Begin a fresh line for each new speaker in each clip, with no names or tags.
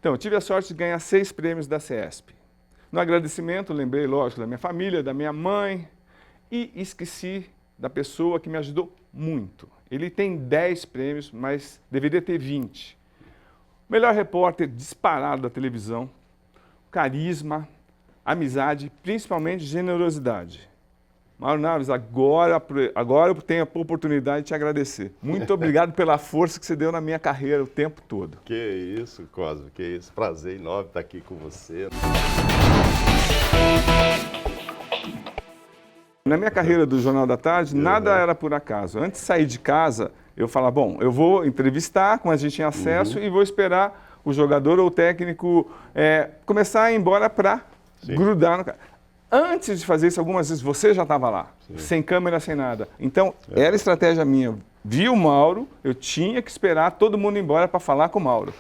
Então, eu tive a sorte de ganhar 6 prêmios da CESP. No agradecimento, lembrei, lógico, da minha família, da minha mãe e esqueci da pessoa que me ajudou muito. Ele tem 10 prêmios, mas deveria ter 20. Melhor repórter disparado da televisão, carisma, amizade, principalmente generosidade. Mauro Naves, agora eu tenho a oportunidade de te agradecer. Muito obrigado pela força que você deu na minha carreira o tempo todo.
Que isso, Cosmo, que isso. Prazer enorme estar aqui com você.
Na minha carreira do Jornal da Tarde, nada era por acaso. Antes de sair de casa, eu falava, bom, eu vou entrevistar, como a gente tinha acesso, e vou esperar o jogador ou o técnico começar a ir embora para grudar no cara. Antes de fazer isso, algumas vezes você já estava lá, sem câmera, sem nada. Então, era estratégia minha. Vi o Mauro, eu tinha que esperar todo mundo ir embora para falar com o Mauro.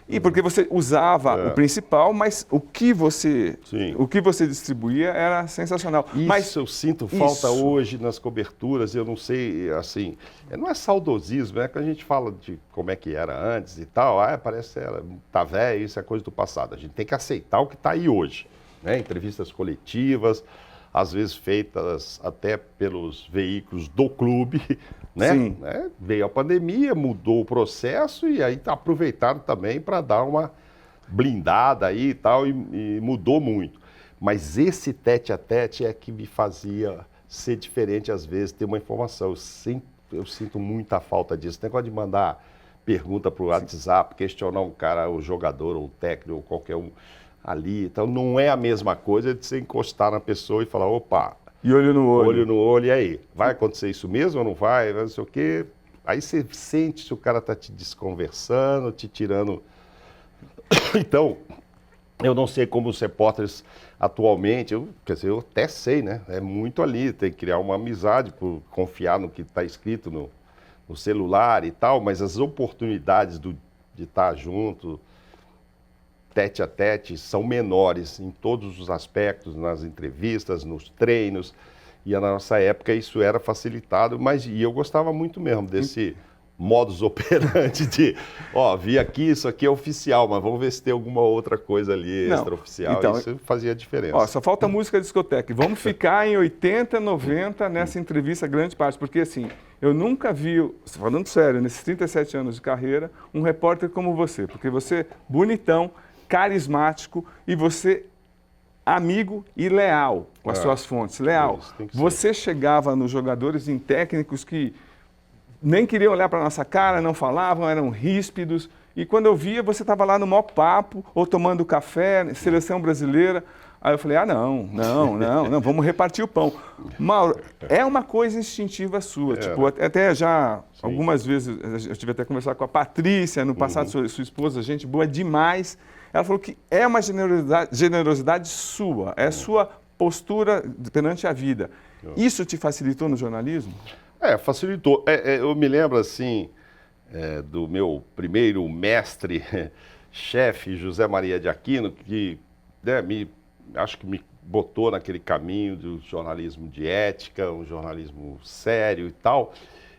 E porque você usava o principal, mas o que você distribuía era sensacional.
Isso
mas
eu sinto falta hoje nas coberturas, eu não sei, assim, não é saudosismo, é que a gente fala de como é que era antes e tal, parece que tá velho, isso é coisa do passado. A gente tem que aceitar o que está aí hoje. Né? Entrevistas coletivas, às vezes feitas até pelos veículos do clube, né?
Sim.
Veio a pandemia, mudou o processo e aí aproveitaram também para dar uma blindada aí e tal, e mudou muito. Mas esse tete-a-tete é que me fazia ser diferente às vezes, ter uma informação. Eu sinto muita falta disso. Tem negócio de mandar pergunta para o WhatsApp, questionar um cara, o jogador, ou o técnico, ou qualquer um ali. Então não é a mesma coisa de você encostar na pessoa e falar, opa,
e olho no olho.
Olho no olho, e aí? Vai acontecer isso mesmo ou não vai? Não sei o quê. Aí você sente se o cara está te desconversando, te tirando. Então, eu não sei como os repórteres atualmente, quer dizer, eu até sei, né? É muito ali, tem que criar uma amizade, por confiar no que está escrito no celular e tal, mas as oportunidades de estar junto, tete a tete, são menores em todos os aspectos, nas entrevistas, nos treinos, e na nossa época isso era facilitado, e eu gostava muito mesmo desse modus operandi de, vi aqui, isso aqui é oficial, mas vamos ver se tem alguma outra coisa ali extraoficial,
então,
isso fazia diferença.
Só falta música de discoteca, vamos ficar em 80, 90 nessa entrevista grande parte, porque assim, eu nunca vi, falando sério, nesses 37 anos de carreira, um repórter como você, porque você, bonitão, carismático e você amigo e leal com as suas fontes, leal. Você chegava nos jogadores, em técnicos que nem queriam olhar para a nossa cara, não falavam, eram ríspidos. E quando eu via, você estava lá no maior papo, ou tomando café, seleção brasileira. Aí eu falei, não, vamos repartir o pão. Mauro, é uma coisa instintiva sua. Tipo, até já, algumas vezes, eu tive até que conversar com a Patrícia, no passado, sua esposa, gente boa demais. Ela falou que é uma generosidade sua, é sua postura perante a vida. Isso te facilitou no jornalismo?
Facilitou. Eu me lembro, assim, do meu primeiro mestre, chefe, José Maria de Aquino, que acho que me botou naquele caminho do jornalismo de ética, um jornalismo sério e tal.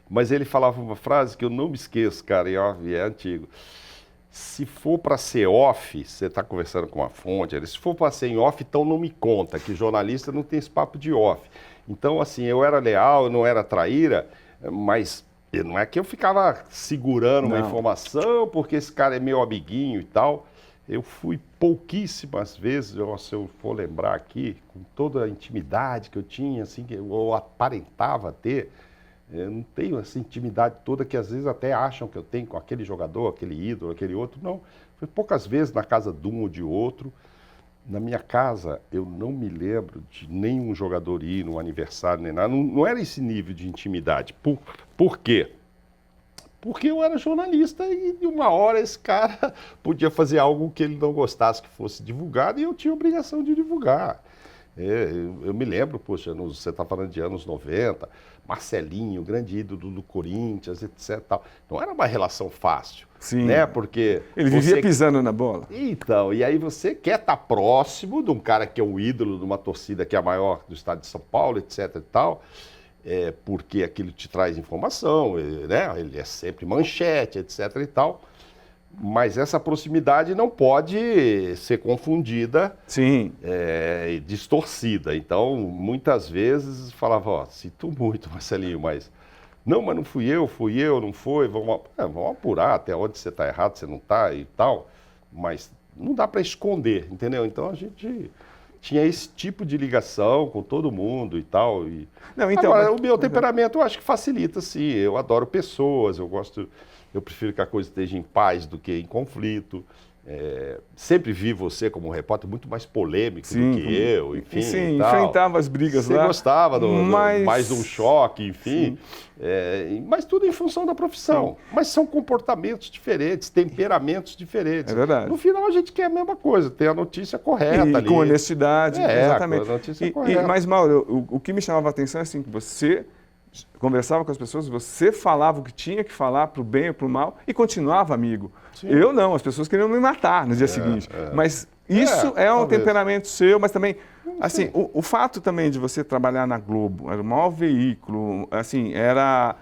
Mas ele falava uma frase que eu não me esqueço, cara, e é antigo. Se for para ser off, você está conversando com uma fonte, se for para ser em off, então não me conta, que jornalista não tem esse papo de off. Então, assim, eu era leal, eu não era traíra, mas não é que eu ficava segurando uma informação, porque esse cara é meu amiguinho e tal. Eu fui pouquíssimas vezes, se eu for lembrar aqui, com toda a intimidade que eu tinha, assim, que eu aparentava ter. Eu não tenho essa intimidade toda que às vezes até acham que eu tenho com aquele jogador, aquele ídolo, aquele outro. Não, foi poucas vezes na casa de um ou de outro. Na minha casa, eu não me lembro de nenhum jogador ir no aniversário, nem nada. Não era esse nível de intimidade. Por quê? Porque eu era jornalista e de uma hora esse cara podia fazer algo que ele não gostasse que fosse divulgado e eu tinha obrigação de divulgar. Eu me lembro, poxa, você está falando de anos 90, Marcelinho, grande ídolo do Corinthians, etc. Tal. Não era uma relação fácil, né? Porque
ele vivia pisando na bola.
Então, e aí você quer estar próximo de um cara que é um ídolo de uma torcida que é a maior do estado de São Paulo, etc. e tal, porque aquilo te traz informação, né? Ele é sempre manchete, etc. e tal. Mas essa proximidade não pode ser confundida,
Sim.
e distorcida. Então, muitas vezes falava, ó, sinto muito, Marcelinho, mas não fui eu, não foi, vamos apurar até onde você está errado, você não está e tal, mas não dá para esconder, entendeu? Então a gente tinha esse tipo de ligação com todo mundo e tal.
Não, então,
agora, o meu temperamento eu acho que facilita, sim. Eu adoro pessoas, eu prefiro que a coisa esteja em paz do que em conflito. Sempre vi você como um repórter muito mais polêmico do que eu, enfim.
Sim,
e tal.
enfrentava as brigas lá.
Você gostava mais de um choque, enfim. Mas tudo em função da profissão. Sim. Mas são comportamentos diferentes, temperamentos diferentes.
É verdade.
No final a gente quer a mesma coisa, ter a notícia correta ali.
Com honestidade, exatamente.
Com a notícia correta.
Mas, Mauro, o que me chamava a atenção é assim, que você conversava com as pessoas, você falava o que tinha que falar para o bem ou para o mal e continuava amigo. Sim. Eu não, as pessoas queriam me matar no dia seguinte. Mas isso é um temperamento seu, mas também, assim, o fato também de você trabalhar na Globo, era o maior veículo, assim, era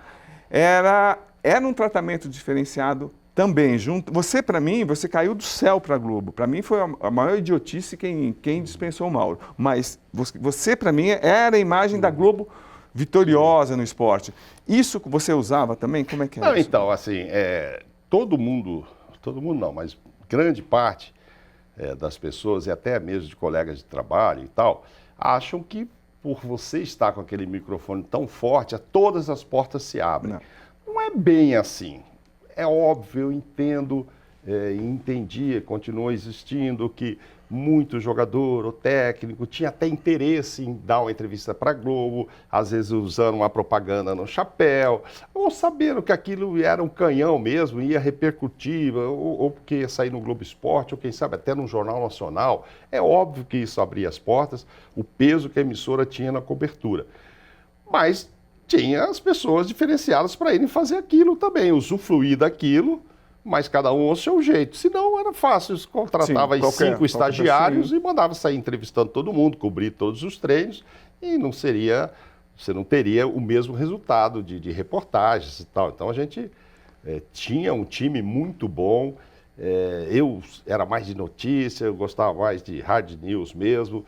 um tratamento diferenciado também. Você, para mim, você caiu do céu para a Globo. Para mim foi a maior idiotice quem dispensou o Mauro. Mas você, para mim, era a imagem da Globo vitoriosa no esporte. Isso que você usava também? Como é que é isso?
Então, assim, todo mundo não, mas grande parte das pessoas, e até mesmo de colegas de trabalho e tal, acham que por você estar com aquele microfone tão forte, todas as portas se abrem. Não é bem assim. É óbvio, eu entendo, entendia, continua existindo, que muito jogador ou técnico tinha até interesse em dar uma entrevista para a Globo, às vezes usando uma propaganda no chapéu, ou sabendo que aquilo era um canhão mesmo, ia repercutir, ou porque ia sair no Globo Esporte, ou quem sabe até no Jornal Nacional. É óbvio que isso abria as portas, o peso que a emissora tinha na cobertura. Mas tinha as pessoas diferenciadas para irem fazer aquilo também, usufruir daquilo, mas cada um ao seu jeito. Senão era fácil, você contratava 5 estagiários e mandava sair entrevistando todo mundo, cobrir todos os treinos, e você não teria o mesmo resultado de reportagens e tal. Então a gente tinha um time muito bom, eu era mais de notícia, eu gostava mais de hard news mesmo,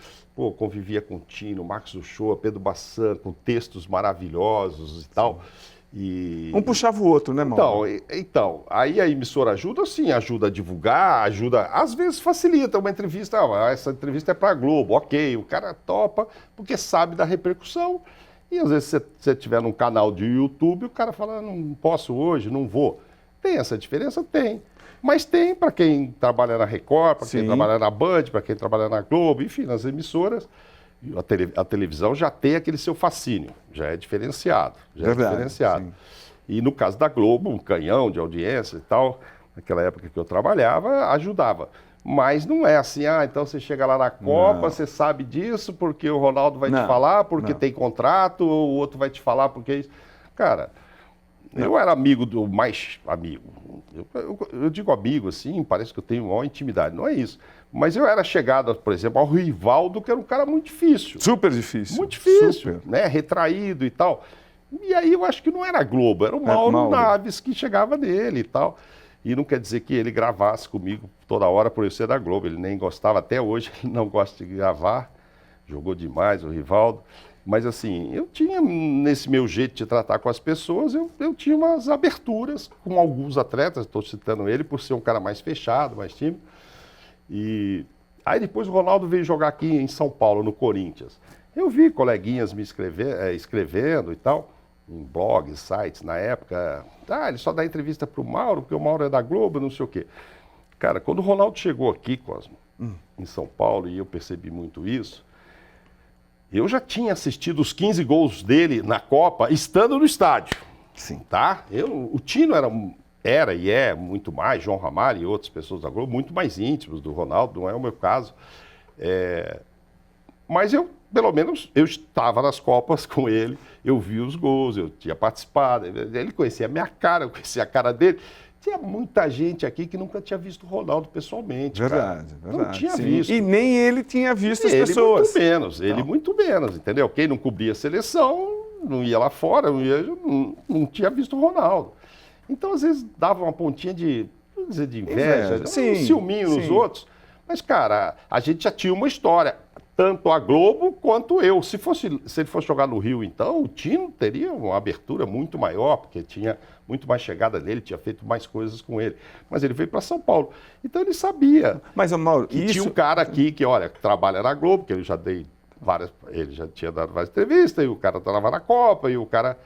convivia com o Tino, Marcos Uchoa, Pedro Bassan, com textos maravilhosos e tal.
Um puxava o outro, né, Mauro?
Então, aí a emissora ajuda, sim, ajuda a divulgar, às vezes facilita uma entrevista, essa entrevista é para a Globo, ok, o cara topa, porque sabe da repercussão, e às vezes se você estiver num canal de YouTube, o cara fala, não posso hoje, não vou. Tem essa diferença? Tem. Mas tem para quem trabalha na Record, para quem trabalha na Band, para quem trabalha na Globo, enfim, nas emissoras. A televisão já tem aquele seu fascínio, já é diferenciado. Sim. E no caso da Globo, um canhão de audiência e tal, naquela época que eu trabalhava, ajudava. Mas não é assim, então você chega lá na Copa, você sabe disso porque o Ronaldo vai te falar, porque tem contrato, ou o outro vai te falar porque isso. Cara, eu era amigo do mais amigo. Eu digo amigo assim, parece que eu tenho maior intimidade, não é isso. Mas eu era chegado, por exemplo, ao Rivaldo, que era um cara muito difícil.
Super difícil.
Muito difícil, né? Retraído e tal. E aí eu acho que não era a Globo, era o Mauro Naves que chegava nele e tal. E não quer dizer que ele gravasse comigo toda hora por eu ser da Globo. Ele nem gostava, até hoje ele não gosta de gravar. Jogou demais o Rivaldo. Mas assim, eu tinha, nesse meu jeito de tratar com as pessoas, eu tinha umas aberturas com alguns atletas, estou citando ele por ser um cara mais fechado, mais tímido. E aí depois o Ronaldo veio jogar aqui em São Paulo, no Corinthians. Eu vi coleguinhas me escrevendo e tal, em blogs, sites na época. Ele só dá entrevista para o Mauro, porque o Mauro é da Globo, não sei o quê. Cara, quando o Ronaldo chegou aqui, Cosmo, em São Paulo, e eu percebi muito isso, eu já tinha assistido os 15 gols dele na Copa, estando no estádio.
Sim.
Tá? O Tino era e é muito mais, João Ramalho e outras pessoas da Globo, muito mais íntimos do Ronaldo, não é o meu caso. Mas eu, pelo menos, eu estava nas Copas com ele, eu vi os gols, eu tinha participado, ele conhecia a minha cara, eu conhecia a cara dele. Tinha muita gente aqui que nunca tinha visto o Ronaldo pessoalmente.
Verdade.
Não tinha visto.
E nem ele tinha visto as pessoas.
Ele muito menos, entendeu? Quem não cobria a seleção, não ia lá fora, não tinha visto o Ronaldo. Então, às vezes, dava uma pontinha de... vou dizer de inveja, um
Sim,
ciúminho nos
sim.
outros. Mas, cara, a gente já tinha uma história, tanto a Globo quanto eu. Se ele fosse jogar no Rio, então, o Tino teria uma abertura muito maior, porque tinha muito mais chegada dele, tinha feito mais coisas com ele. Mas ele veio para São Paulo. Então ele sabia
Mas, Mauro,
que tinha um cara aqui que, olha, trabalha na Globo, que ele já tinha dado várias entrevistas, e o cara estava na Copa, e o cara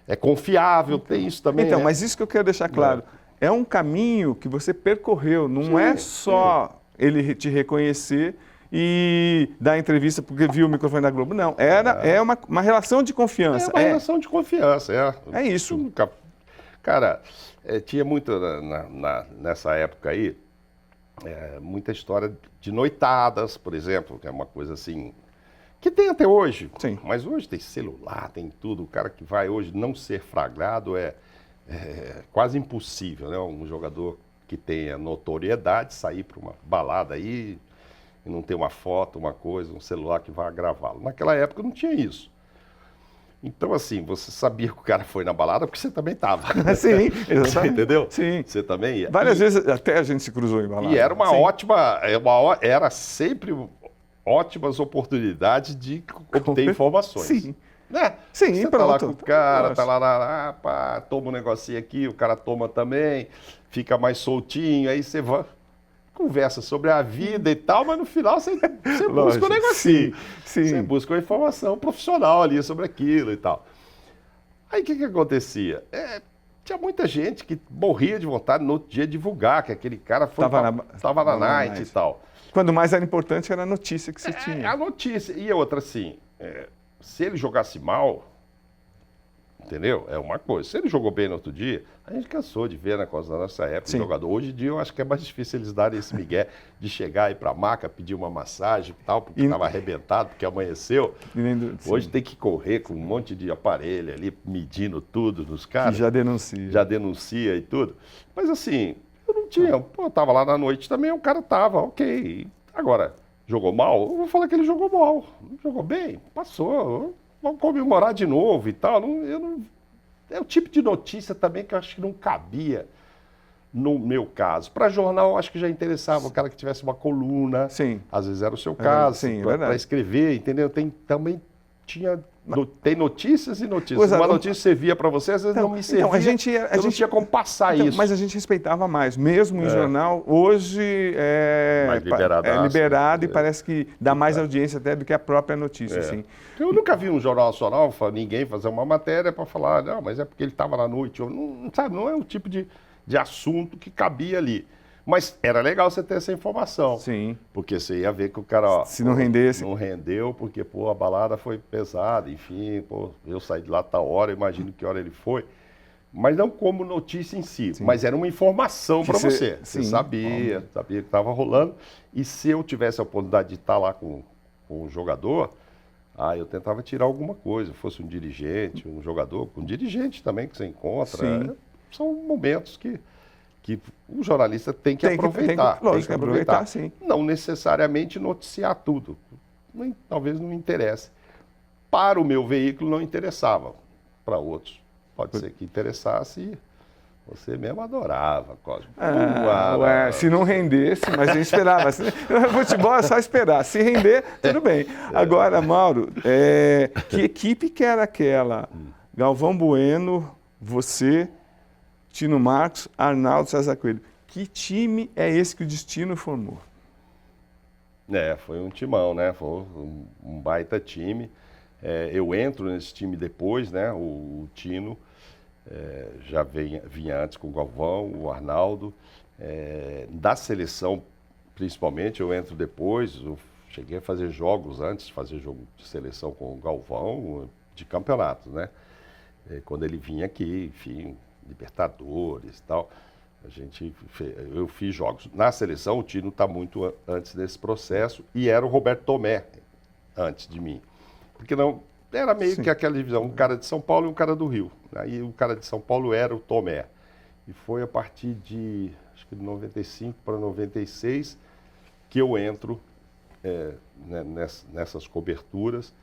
é confiável, tem isso também.
Então,
né?
mas isso que eu quero deixar claro. É um caminho que você percorreu, não
Sim,
é só ele te reconhecer e dar entrevista porque viu o microfone da Globo. Não, é uma relação de confiança.
É uma relação de confiança.
É isso.
Cara, tinha muito nessa época aí, muita história de noitadas, por exemplo, que é uma coisa assim, que tem até hoje.
Sim.
Mas hoje tem celular, tem tudo. O cara que vai hoje não ser flagrado é quase impossível, né? Um jogador que tenha notoriedade sair para uma balada aí e não ter uma foto, uma coisa, um celular que vá gravá-lo. Naquela época não tinha isso. Então, assim, você sabia que o cara foi na balada porque você também estava.
Sim, exatamente.
Você entendeu?
Sim.
Você também ia.
Várias vezes até a gente se cruzou em balada.
E era uma
Sim.
ótima, era sempre ótimas oportunidades de obter informações.
Sim.
Né?
Sim,
você tá lá com
pronto.
o cara, tá lá, pá, toma um negocinho aqui, o cara toma também, fica mais soltinho, aí você vai, conversa sobre a vida e tal, mas no final você busca um negocinho.
Sim.
Você busca uma informação profissional ali sobre aquilo e tal. Aí o que acontecia? Tinha muita gente que morria de vontade no outro dia divulgar que aquele cara estava na night e tal.
Quando mais era importante era a notícia que você tinha.
A notícia. E outra assim, se ele jogasse mal, entendeu? É uma coisa. Se ele jogou bem no outro dia, a gente cansou de ver na nossa época o jogador. Hoje em dia eu acho que é mais difícil eles darem esse migué de chegar aí pra maca, pedir uma massagem e tal, porque estava arrebentado, porque amanheceu. Hoje tem que correr com um monte de aparelho ali, medindo tudo nos caras.
Que já denuncia.
Já denuncia e tudo. Mas assim, eu não tinha. Pô, eu tava lá na noite também, o cara tava, ok. Agora, jogou mal? Eu vou falar que ele jogou mal. Jogou bem? Passou. Vamos comemorar de novo e tal. É o tipo de notícia também que eu acho que não cabia no meu caso. Para jornal, eu acho que já interessava o cara que tivesse uma coluna.
Sim.
Às vezes era o seu caso, para escrever, entendeu? Também tinha... Tem notícias e notícias. Uma notícia servia para você, às vezes não me servia.
Então, a gente
não tinha como passar isso.
Mas a gente respeitava mais, mesmo em jornal. Hoje
mais
liberado e parece que dá mais audiência até do que a própria notícia. Assim.
Eu nunca vi um jornal nacional, ninguém fazer uma matéria para falar, não, mas é porque ele estava na noite. Não, sabe, não é o tipo de assunto que cabia ali. Mas era legal você ter essa informação.
Sim.
Porque você ia ver que o cara...
Se não rendesse...
Não rendeu, porque, pô, a balada foi pesada, enfim, pô, eu saí de lá tal hora, imagino que hora ele foi. Mas não como notícia em si, mas era uma informação para você. Você sabia que estava rolando. E se eu tivesse a oportunidade de estar lá com o jogador, eu tentava tirar alguma coisa, fosse um dirigente, um jogador, um dirigente também que você encontra. São momentos que o jornalista tem que aproveitar.
Tem que aproveitar, sim.
Não necessariamente noticiar tudo. Talvez não interesse. Para o meu veículo não interessava. Para outros, pode ser que interessasse e você mesmo adorava, Cosmo.
Se não rendesse, mas a gente esperava. Futebol é só esperar. Se render, tudo bem. Agora, Mauro, que equipe que era aquela? Galvão Bueno, você... Tino Marcos, Arnaldo César Coelho. Que time é esse que o destino formou?
Foi um timão, né? Foi um baita time. Eu entro nesse time depois, né? O Tino já vinha antes com o Galvão, o Arnaldo. Da seleção, principalmente, eu entro depois. Eu cheguei a fazer jogos antes de fazer jogo de seleção com o Galvão, de campeonatos, né? Quando ele vinha aqui, enfim... Libertadores e tal, eu fiz jogos. Na seleção, o Tino está muito antes desse processo e era o Roberto Tomé antes de mim. Porque não era meio que aquela divisão, um cara de São Paulo e um cara do Rio. Aí o cara de São Paulo era o Tomé. E foi a partir de, acho que de 95 para 96, que eu entro nessas coberturas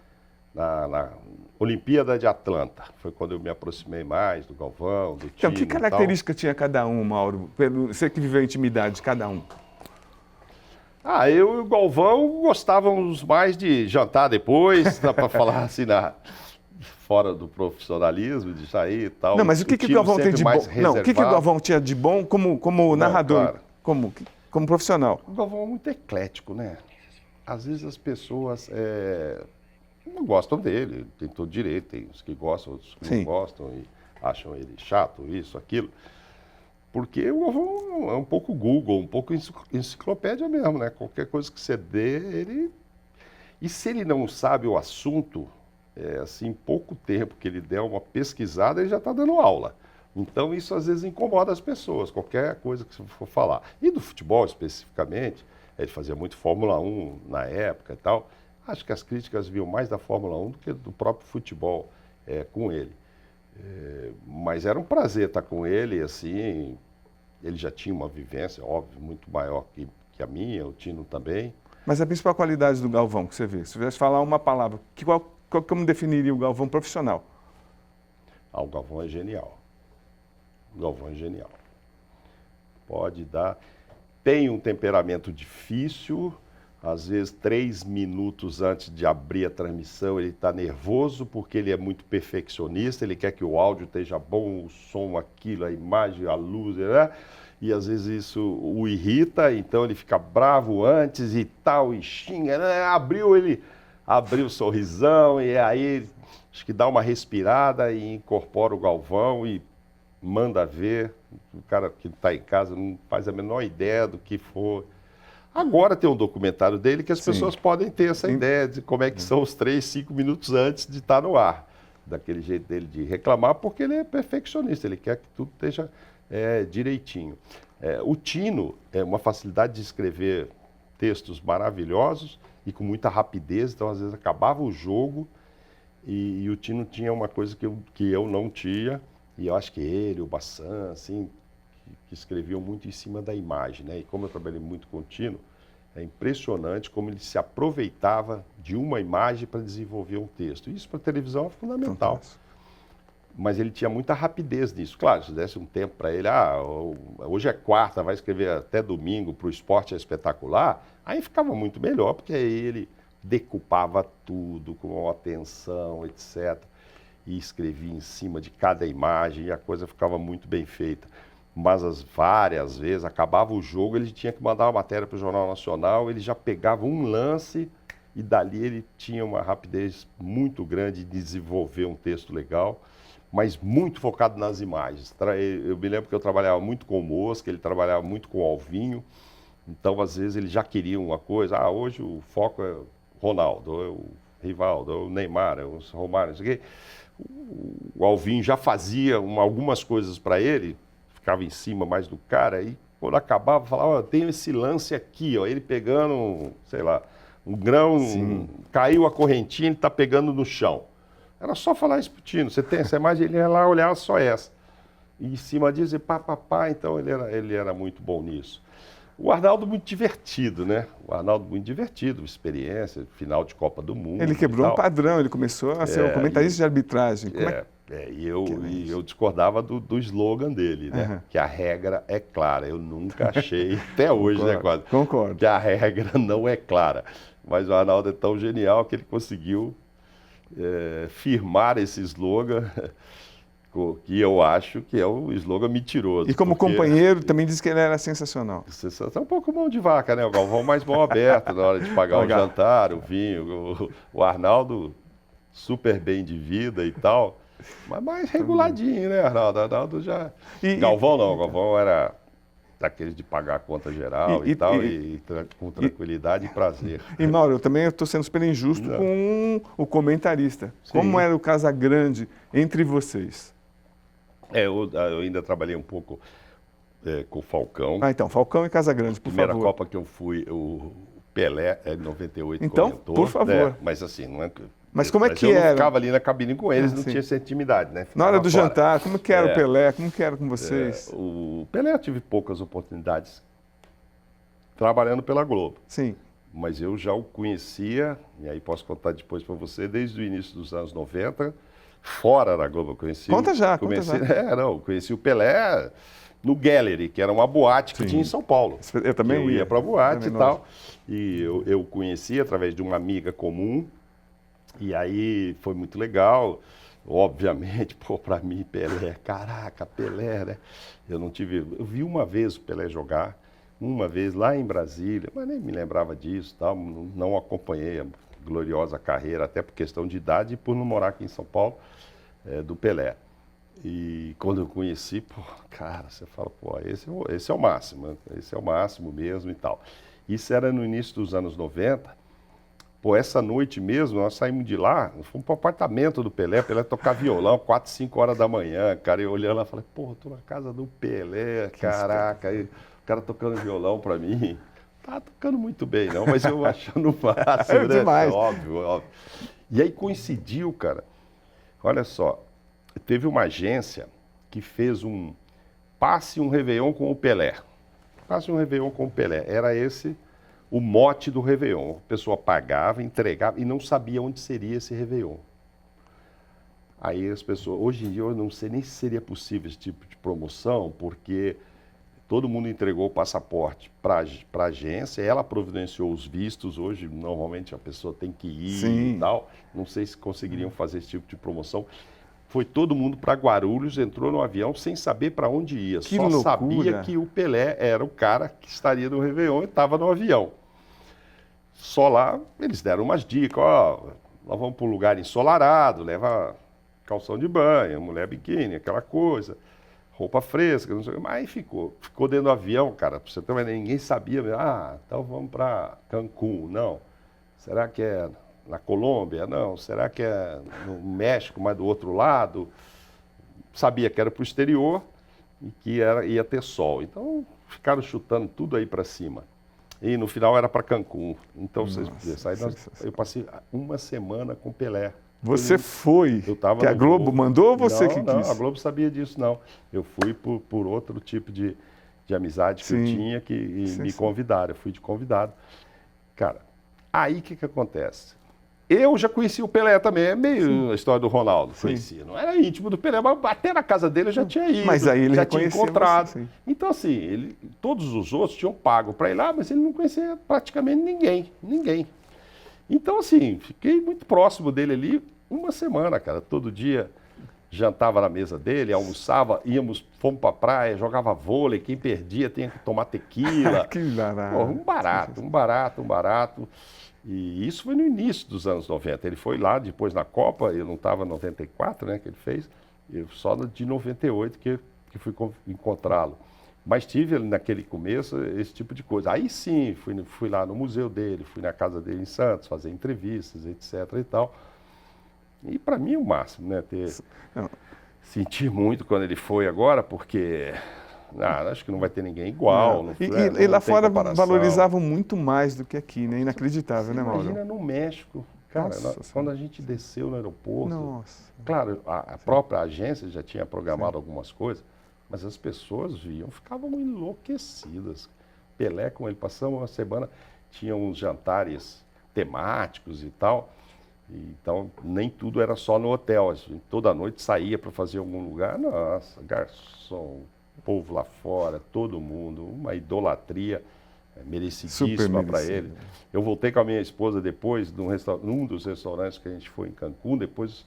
na Olimpíada de Atlanta. Foi quando eu me aproximei mais do Galvão, do
Então,
Tino
que
e tal.
característica tinha cada um, Mauro? Você que viveu a intimidade de cada um.
Eu e o Galvão gostávamos mais de jantar depois, dá para falar assim, fora do profissionalismo, de sair e tal.
Não, mas o que o
Tino
Galvão tem
sempre
de bom?
mais
Não, o que o
reservado.
Galvão tinha de bom como narrador,
claro.
como profissional?
O Galvão é muito eclético, né? Às vezes as pessoas não gostam dele, tem todo direito, tem os que gostam, outros que
Sim.
não gostam e acham ele chato, isso, aquilo. Porque o Galvão é um pouco Google, um pouco enciclopédia mesmo, né? Qualquer coisa que você dê, ele... E se ele não sabe o assunto, assim, em pouco tempo que ele der uma pesquisada, ele já está dando aula. Então isso às vezes incomoda as pessoas, qualquer coisa que você for falar. E do futebol especificamente, ele fazia muito Fórmula 1 na época e tal. Acho que as críticas vinham mais da Fórmula 1 do que do próprio futebol com ele. Mas era um prazer estar com ele, assim, ele já tinha uma vivência, óbvio, muito maior que a minha, o Tino também.
Mas a principal qualidade do Galvão que você vê, se tivesse falar uma palavra, como definiria o Galvão profissional?
O Galvão é genial. O Galvão é genial. Pode dar... Tem um temperamento difícil, às vezes 3 minutos antes de abrir a transmissão ele está nervoso porque ele é muito perfeccionista, ele quer que o áudio esteja bom, o som, aquilo, a imagem, a luz, né? E às vezes isso o irrita, então ele fica bravo antes e tal, e xinga, né? Ele abriu o sorrisão e aí acho que dá uma respirada e incorpora o Galvão e manda ver. O cara que está em casa não faz a menor ideia do que for. Agora tem um documentário dele que as pessoas podem ter essa ideia de como é que são os 3, 5 minutos antes de estar no ar. Daquele jeito dele de reclamar, porque ele é perfeccionista, ele quer que tudo esteja direitinho. O Tino é uma facilidade de escrever textos maravilhosos e com muita rapidez, então às vezes acabava o jogo e o Tino tinha uma coisa que eu não tinha, e eu acho que ele, o Bassan, assim, que escreviam muito em cima da imagem, né? E como eu trabalhei muito com o Tino, é impressionante como ele se aproveitava de uma imagem para desenvolver um texto. Isso para a televisão é fundamental.
Fantástico.
Mas ele tinha muita rapidez nisso. Claro, se desse um tempo para ele, hoje é quarta, vai escrever até domingo para o Esporte Espetacular, aí ficava muito melhor, porque aí ele decupava tudo com atenção, etc. E escrevia em cima de cada imagem e a coisa ficava muito bem feita. Mas várias vezes, acabava o jogo, ele tinha que mandar uma matéria para o Jornal Nacional, ele já pegava um lance e dali ele tinha uma rapidez muito grande de desenvolver um texto legal, mas muito focado nas imagens. Eu me lembro que eu trabalhava muito com o Mosca, ele trabalhava muito com o Alvinho, então às vezes ele já queria uma coisa, hoje o foco é o Ronaldo, é o Rivaldo, é o Neymar, é o Romário, não sei o quê. O Alvinho já fazia algumas coisas para ele, ficava em cima mais do cara, e quando acabava, falava, tenho esse lance aqui, ele pegando, sei lá, um grão, caiu a correntinha, ele está pegando no chão. Era só falar isso pro Tino, você tem essa imagem, ele ia lá olhar só essa. E em cima disso, então ele era muito bom nisso. O Arnaldo muito divertido, né? O Arnaldo muito divertido, experiência, final de Copa do Mundo.
Ele quebrou um padrão, ele começou a ser um comentarista de arbitragem.
E eu discordava do slogan dele, né? Que a regra é clara. Eu nunca achei, até hoje, né, quase?
Concordo.
Que a regra não é clara. Mas o Arnaldo é tão genial que ele conseguiu firmar esse slogan, que eu acho que é um slogan mentiroso.
E como companheiro, também disse que ele era sensacional.
Você é um pouco mão de vaca, né? O Galvão mais mão aberta na hora de pagar o jantar, o vinho. O Arnaldo, super bem de vida e tal. Mas mais reguladinho, né, Arnaldo? Arnaldo já... Galvão não, Galvão era daqueles de pagar a conta geral e tal, com tranquilidade e prazer.
E, Mauro, eu também estou sendo super injusto com o comentarista. Sim. Como era o Casagrande entre vocês?
Eu ainda trabalhei um pouco com o Falcão.
Então, Falcão e Casagrande, por favor.
Primeira Copa que eu fui, o Pelé, em 98,
então, comentou. Por favor.
Mas assim, não é...
Mas como é que
eu
era?
Eu ficava ali na cabine com eles, não tinha essa intimidade, né?
Na hora do jantar, como que era o Pelé? Como que era com vocês?
O Pelé eu tive poucas oportunidades trabalhando pela Globo.
Sim.
mas eu já o conhecia, e aí posso contar depois para você, desde o início dos anos 90, fora da Globo. Eu conheci,
Conta já.
Conheci o Pelé no Gallery, que era uma boate que
Sim.
tinha em São Paulo.
Eu também
ia para a boate e
também
tal, e eu o conheci através de uma amiga comum, e aí foi muito legal. Obviamente, para mim, Pelé, caraca, Pelé, né? Eu vi uma vez o Pelé jogar, uma vez lá em Brasília, mas nem me lembrava disso, tal, não acompanhei a gloriosa carreira, até por questão de idade e por não morar aqui em São Paulo, do Pelé. E quando eu conheci, pô, cara, você fala, pô, esse é o máximo, né? Esse é o máximo mesmo e tal. Isso era no início dos anos 90. Pô, essa noite mesmo, nós saímos de lá, fomos para o apartamento do Pelé tocar violão, 4, 5 horas da manhã, cara, eu olhando lá, falei, pô, tô na casa do Pelé, caraca, aí, o cara tocando violão para mim, tá tocando muito bem não, mas eu achando o máximo, né?
Demais.
Óbvio. E aí coincidiu, cara, olha só, teve uma agência que fez passe um Réveillon com o Pelé, era esse o mote do Réveillon. A pessoa pagava, entregava e não sabia onde seria esse Réveillon. Aí as pessoas, hoje em dia eu não sei nem se seria possível esse tipo de promoção, porque todo mundo entregou o passaporte para a agência, ela providenciou os vistos, hoje normalmente a pessoa tem que ir
Sim.
e tal, não sei se conseguiriam fazer esse tipo de promoção. Foi todo mundo para Guarulhos, entrou no avião sem saber para onde ia,
Que
só
loucura.
sabia que o Pelé era o cara que estaria no Réveillon e estava no avião. Só lá, eles deram umas dicas, ó, nós vamos para um lugar ensolarado, leva calção de banho, mulher biquíni, aquela coisa, roupa fresca, não sei o que, mas aí ficou dentro do avião, cara, pra você ter uma ideia, ninguém sabia, então vamos para Cancún, não, será que é na Colômbia? Não, será que é no México, mas do outro lado? Sabia que era para o exterior e que ia ter sol, então ficaram chutando tudo aí para cima. E no final era para Cancún. Então, eu passei uma semana com Pelé.
Você foi?
Eu tava
que a Globo mandou ou você que quis?
Não, a Globo sabia disso, não. Eu fui por outro tipo de amizade que eu tinha e me convidaram. Eu fui de convidado. Cara, aí o que acontece? Eu já conheci o Pelé também, é meio a história do Ronaldo, conhecia. Não era íntimo do Pelé, mas até na casa dele eu já tinha ido,
mas aí ele
já tinha encontrado.
Você,
então assim, todos os outros tinham pago para ir lá, mas ele não conhecia praticamente ninguém. Então assim, fiquei muito próximo dele ali uma semana, cara, todo dia jantava na mesa dele, almoçava, fomos para a praia, jogava vôlei, quem perdia tinha que tomar tequila.
Que barato.
Pô, um barato. E isso foi no início dos anos 90. Ele foi lá depois na Copa, eu não estava em 94, né, que ele fez, só de 98 que fui encontrá-lo. Mas tive naquele começo esse tipo de coisa. Aí sim, fui lá no museu dele, fui na casa dele em Santos, fazer entrevistas, etc. e tal. E para mim o máximo, né, senti muito quando ele foi agora, porque... acho que não vai ter ninguém igual.
E lá fora valorizavam muito mais do que aqui, né? Inacreditável, né, Mauro?
Imagina no México. Cara, quando a gente desceu no aeroporto,
nossa.
Claro, a própria agência já tinha programado algumas coisas, mas as pessoas ficavam enlouquecidas. Pelé, com ele, passamos uma semana, tinha uns jantares temáticos e tal, então nem tudo era só no hotel, a gente toda noite saía para fazer algum lugar, nossa, garçom, povo lá fora, todo mundo, uma idolatria merecidíssima para ele. Eu voltei com a minha esposa depois, num dos restaurantes que a gente foi em Cancún, depois,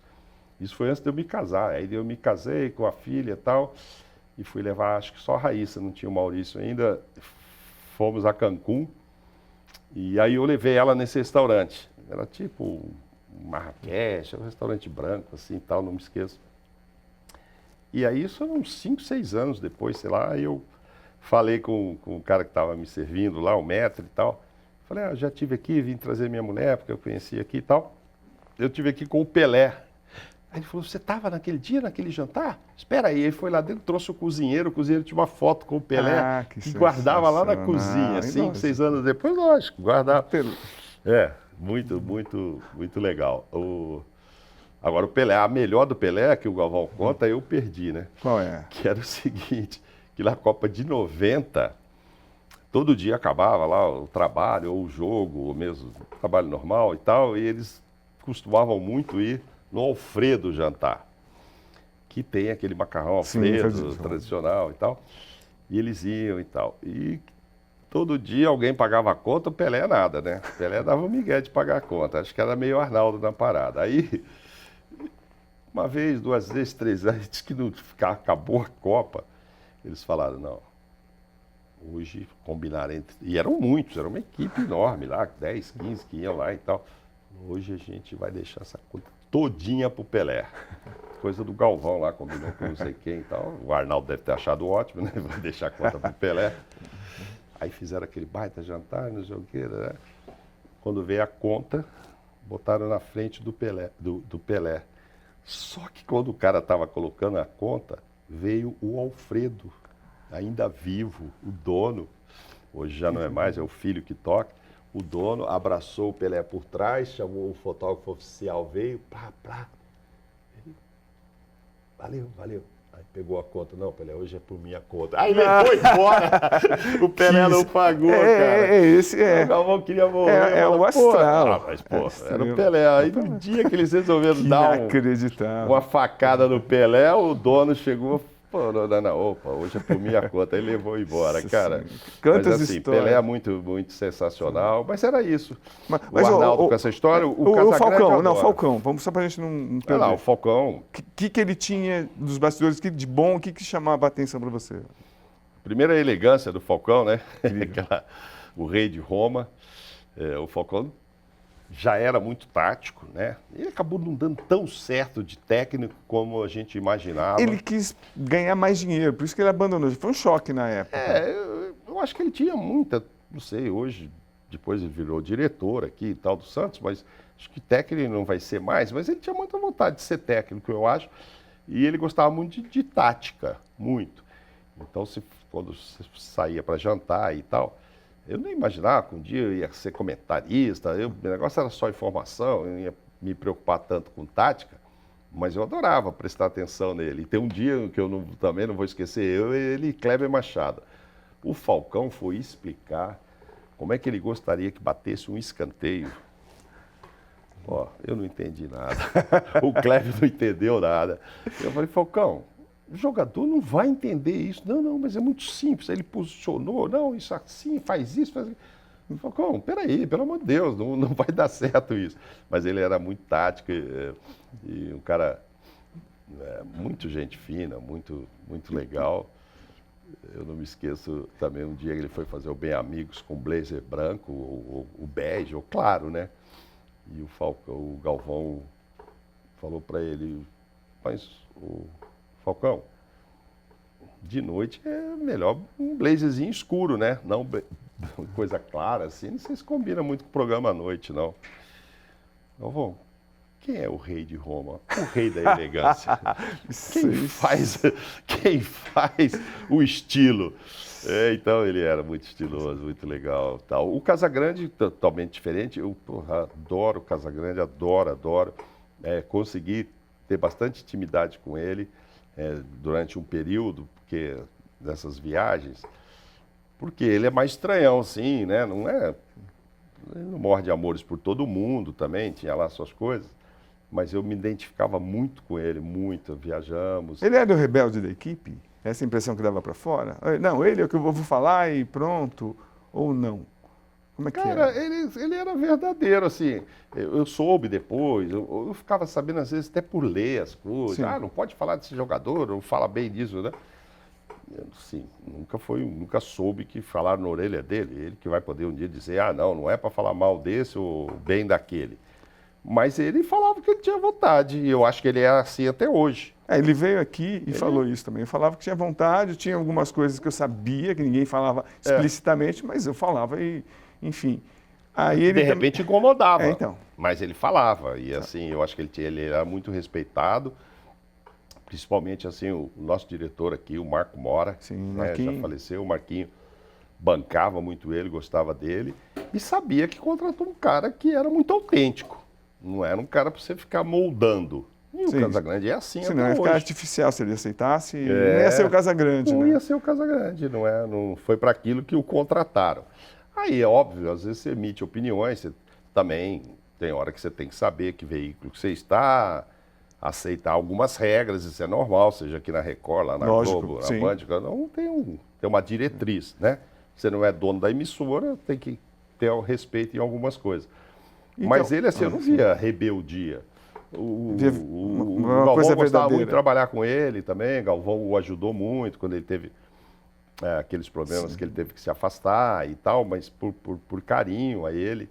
isso foi antes de eu me casar, aí eu me casei com a filha e tal, e fui levar, acho que só a Raíssa, não tinha o Maurício ainda, fomos a Cancún, e aí eu levei ela nesse restaurante, era tipo um Marrakech, um restaurante branco, assim, tal, não me esqueço. E aí isso uns 5, 6 anos depois, sei lá, eu falei com o cara que estava me servindo lá, o maître e tal. Falei, já estive aqui, vim trazer minha mulher, porque eu conheci aqui e tal. Eu estive aqui com o Pelé. Aí ele falou, você estava naquele dia, naquele jantar? Espera aí. Ele foi lá dentro, trouxe o cozinheiro tinha uma foto com o Pelé, que guardava lá na cozinha, 5, 6 anos depois, lógico, guardava. Muito legal. Agora, o Pelé, a melhor do Pelé, que o Galvão conta, eu perdi, né?
Qual é?
Que era o seguinte, que na Copa de 90, todo dia acabava lá o trabalho, ou o jogo, ou mesmo o trabalho normal e tal, e eles costumavam muito ir no Alfredo jantar, que tem aquele macarrão Alfredo tradicional e tal, e eles iam e tal. E todo dia alguém pagava a conta, o Pelé nada, né? O Pelé dava um migué de pagar a conta, acho que era meio Arnaldo na parada. Aí, uma vez, 2 vezes, 3 vezes, disse que não acabou a Copa, eles falaram, não, hoje combinaram entre... E eram muitos, era uma equipe enorme lá, 10, 15 que iam lá e tal. Hoje a gente vai deixar essa conta todinha pro Pelé. Coisa do Galvão lá, combinou com não sei quem e tal. O Arnaldo deve ter achado ótimo, né? Vai deixar a conta pro Pelé. Aí fizeram aquele baita jantar, não sei o quê, né? Quando veio a conta, botaram na frente do Pelé. Só que quando o cara estava colocando a conta, veio o Alfredo, ainda vivo, o dono. Hoje já não é mais, é o filho que toca. O dono abraçou o Pelé por trás, chamou o fotógrafo oficial, veio, plá. Valeu. Aí pegou a conta. Não, Pelé, hoje é por minha conta. Aí ele foi embora. O Pelé não pagou, cara. O Galvão queria morrer.
É o astral.
Mas, pô, era o Pelé. Aí no dia que eles resolveram dar uma facada no Pelé, o dono chegou... Pô, não, opa, hoje é por minha conta. Aí levou embora, cara.
Quantas
mas assim,
histórias.
Pelé é muito sensacional, mas era isso.
Mas
o Arnaldo com essa história, o
Falcão, não, Falcão, vamos só pra gente não perder.
Não, o Falcão...
O que ele tinha dos bastidores de bom, o que chamava a atenção para você?
Primeiro a elegância do Falcão, né? O rei de Roma. O Falcão já era muito tático, né? Ele acabou não dando tão certo de técnico como a gente imaginava.
Ele quis ganhar mais dinheiro, por isso que ele abandonou. Foi um choque na época.
Eu acho que ele tinha muita, não sei, hoje, depois ele virou diretor aqui e tal do Santos, mas acho que técnico não vai ser mais, mas ele tinha muita vontade de ser técnico, eu acho, e ele gostava muito de tática, muito. Então, quando você saía para jantar e tal, eu nem imaginava que um dia eu ia ser comentarista, o negócio era só informação, eu não ia me preocupar tanto com tática, mas eu adorava prestar atenção nele. E tem um dia que eu também não vou esquecer, ele e Kleber Machado. O Falcão foi explicar como é que ele gostaria que batesse um escanteio. Ó, eu não entendi nada, o Kleber não entendeu nada. Eu falei, Falcão, o jogador não vai entender isso. Não, mas é muito simples. Ele posicionou, não, isso assim, faz isso, faz isso. Falcão, peraí, pelo amor de Deus, não vai dar certo isso. Mas ele era muito tático e um cara muito gente fina, muito legal. Eu não me esqueço também um dia que ele foi fazer o Bem Amigos com blazer branco, o bege, ou claro, né? E o Galvão falou para ele, mas o Falcão, de noite é melhor um blazerzinho escuro, né? Não coisa clara assim, não sei se combina muito com o programa à noite, não. Galvão, quem é o rei de Roma? O rei da elegância. Quem faz o estilo? Então ele era muito estiloso, muito legal. Tal. O Casagrande, totalmente diferente. Eu adoro o Casagrande, adoro. Consegui ter bastante intimidade com ele durante um período, porque dessas viagens, porque ele é mais estranhão, assim, né? Ele não morre de amores por todo mundo também, tinha lá suas coisas. Mas eu me identificava muito com ele, muito, viajamos.
Ele era o rebelde da equipe? Essa é a impressão que dava para fora? Não, ele é o que eu vou falar e pronto, ou não? Como é que
Cara,
era?
ele era verdadeiro, assim. Eu soube depois, eu ficava sabendo às vezes até por ler as coisas.
Sim.
Não pode falar desse jogador, não fala bem disso, né? Sim, nunca soube que falaram na orelha dele. Ele que vai poder um dia dizer, não é para falar mal desse ou bem daquele. Mas ele falava que ele tinha vontade, e eu acho que ele é assim até hoje.
Ele veio aqui e falou isso também. Eu falava que tinha vontade, tinha algumas coisas que eu sabia, que ninguém falava explicitamente, mas eu falava e, enfim. Aí ele
de repente incomodava,
então.
Mas ele falava, e assim, eu acho que ele era muito respeitado, principalmente assim, o nosso diretor aqui, o Marco Mora,
Sim,
já faleceu, o Marquinho bancava muito ele, gostava dele, e sabia que contratou um cara que era muito autêntico. Não era um cara para você ficar moldando. E o Casagrande é assim
Senão
até
ia ficar
hoje.
artificial se ele aceitasse, não ia ser o Casagrande,
Não
né?
ia ser o Casagrande, não é? Não foi para aquilo que o contrataram. Aí é óbvio, às vezes você emite opiniões, você também tem hora que você tem que saber que veículo que você está, aceitar algumas regras, isso é normal, seja aqui na Record, lá na
Lógico,
Globo, na
sim.
Band, cada um tem uma diretriz, né? Você não é dono da emissora, tem que ter o respeito em algumas coisas.
Então,
Mas ele, assim, eu não via rebeldia. O
uma
Galvão
coisa
gostava muito
verdadeira.
de trabalhar com ele também, Galvão o ajudou muito quando ele teve aqueles problemas que ele teve que se afastar e tal, mas por carinho a ele.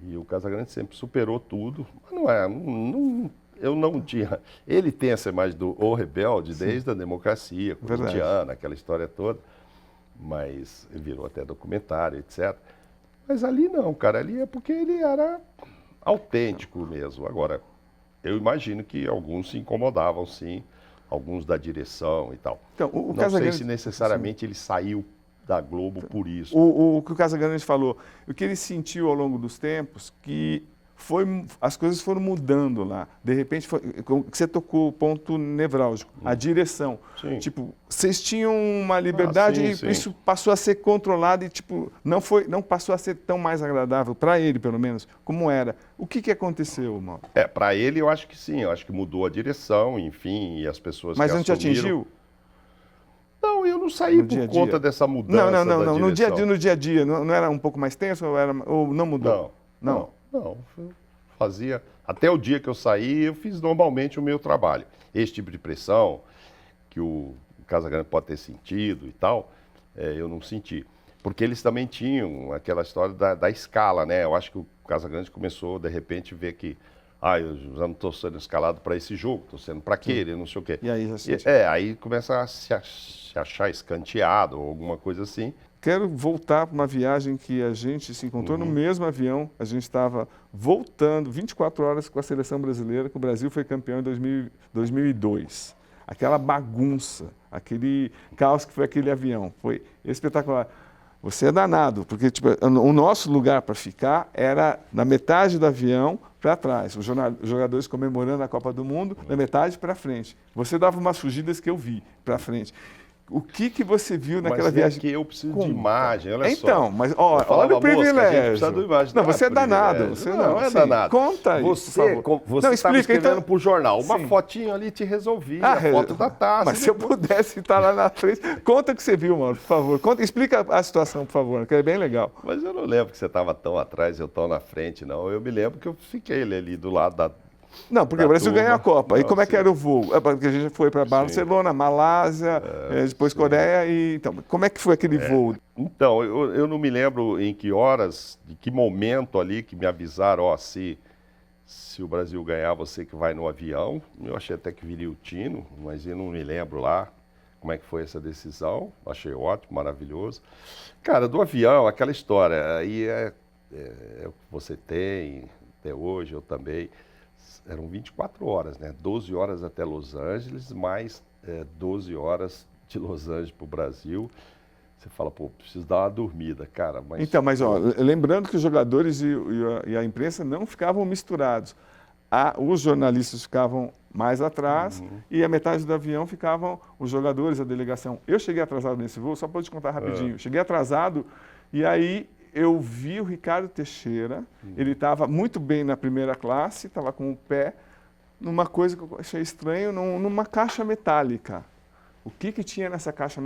E o Casagrande sempre superou tudo. Mas eu não tinha... Ele tem essa imagem do O Rebelde desde a democracia, corintiana, aquela história toda, mas ele virou até documentário, etc. Mas ali não, cara, ali é porque ele era autêntico mesmo. Agora, eu imagino que alguns se incomodavam, sim, alguns da direção e tal.
Então, o
não
Casagrande,
sei se necessariamente ele saiu da Globo por isso.
o que o Casagrande falou, o que ele sentiu ao longo dos tempos, que as coisas foram mudando lá. De repente, você tocou o ponto nevrálgico, a direção.
Sim.
Tipo, vocês tinham uma liberdade
sim.
e isso passou a ser controlado e tipo, não passou a ser tão mais agradável, para ele pelo menos, como era. O que aconteceu, Mauro?
Para ele eu acho que sim, eu acho que mudou a direção, enfim, e as pessoas
Mas
que
não te
assumiram...
atingiu?
Não, eu não saí
No
por
dia a
conta
dia?
dessa mudança
Não.
da
No
direção.
dia a dia, não era um pouco mais tenso ou não mudou?
Não. Eu fazia... Até o dia que eu saí, eu fiz normalmente o meu trabalho. Esse tipo de pressão que o Casagrande pode ter sentido e tal, eu não senti. Porque eles também tinham aquela história da escala, né? Eu acho que o Casagrande começou, de repente, a ver que eu já não estou sendo escalado para esse jogo, estou sendo para aquele, não sei o quê.
E aí já sentiu.
Aí começa a se achar escanteado ou alguma coisa assim.
Quero voltar para uma viagem que a gente se encontrou no mesmo avião. A gente estava voltando 24 horas com a seleção brasileira, que o Brasil foi campeão em 2002. Aquela bagunça, aquele caos que foi aquele avião. Foi espetacular. Você é danado, porque tipo, o nosso lugar para ficar era na metade do avião para trás. Os jogadores comemorando a Copa do Mundo, da metade para frente. Você dava umas fugidas que eu vi para frente. O que você viu naquela viagem?
Mas é que eu preciso de imagem, olha só.
Então, mas olha o privilégio.
Imagem,
não, você é danado. Você
não é
sim.
danado.
Conta aí,
você
por favor.
Você estava escrevendo para o jornal. Uma
Sim.
fotinho ali te resolvia, a foto da taça.
Mas se eu pudesse estar lá na frente... Conta o que você viu, mano, por favor. Explica a situação, por favor, que é bem legal.
Mas eu não lembro que você estava tão atrás, eu tão na frente, não. Eu me lembro que eu fiquei ali do lado da...
Não, porque o Brasil ganhou a Copa.
Não,
e como é que
sim.
era o voo? Porque a gente foi para Barcelona, Malásia, depois Coreia. Então, como é que foi aquele voo?
Então, eu não me lembro em que horas, de que momento ali que me avisaram, se o Brasil ganhar, você que vai no avião. Eu achei até que viria o Tino, mas eu não me lembro lá como é que foi essa decisão. Achei ótimo, maravilhoso. Cara, do avião, aquela história, aí é o que você tem, até hoje, eu também... Eram 24 horas, né? 12 horas até Los Angeles, mais 12 horas de Los Angeles para o Brasil. Você fala, preciso dar uma dormida, cara.
Então, mas lembrando que os jogadores e a imprensa não ficavam misturados. Os jornalistas ficavam mais atrás e a metade do avião ficavam os jogadores, a delegação. Eu cheguei atrasado nesse voo, só para te contar rapidinho. Cheguei atrasado e aí... Eu vi o Ricardo Teixeira, ele estava muito bem na primeira classe, estava com o pé numa coisa que eu achei estranho, numa caixa metálica. O que tinha nessa caixa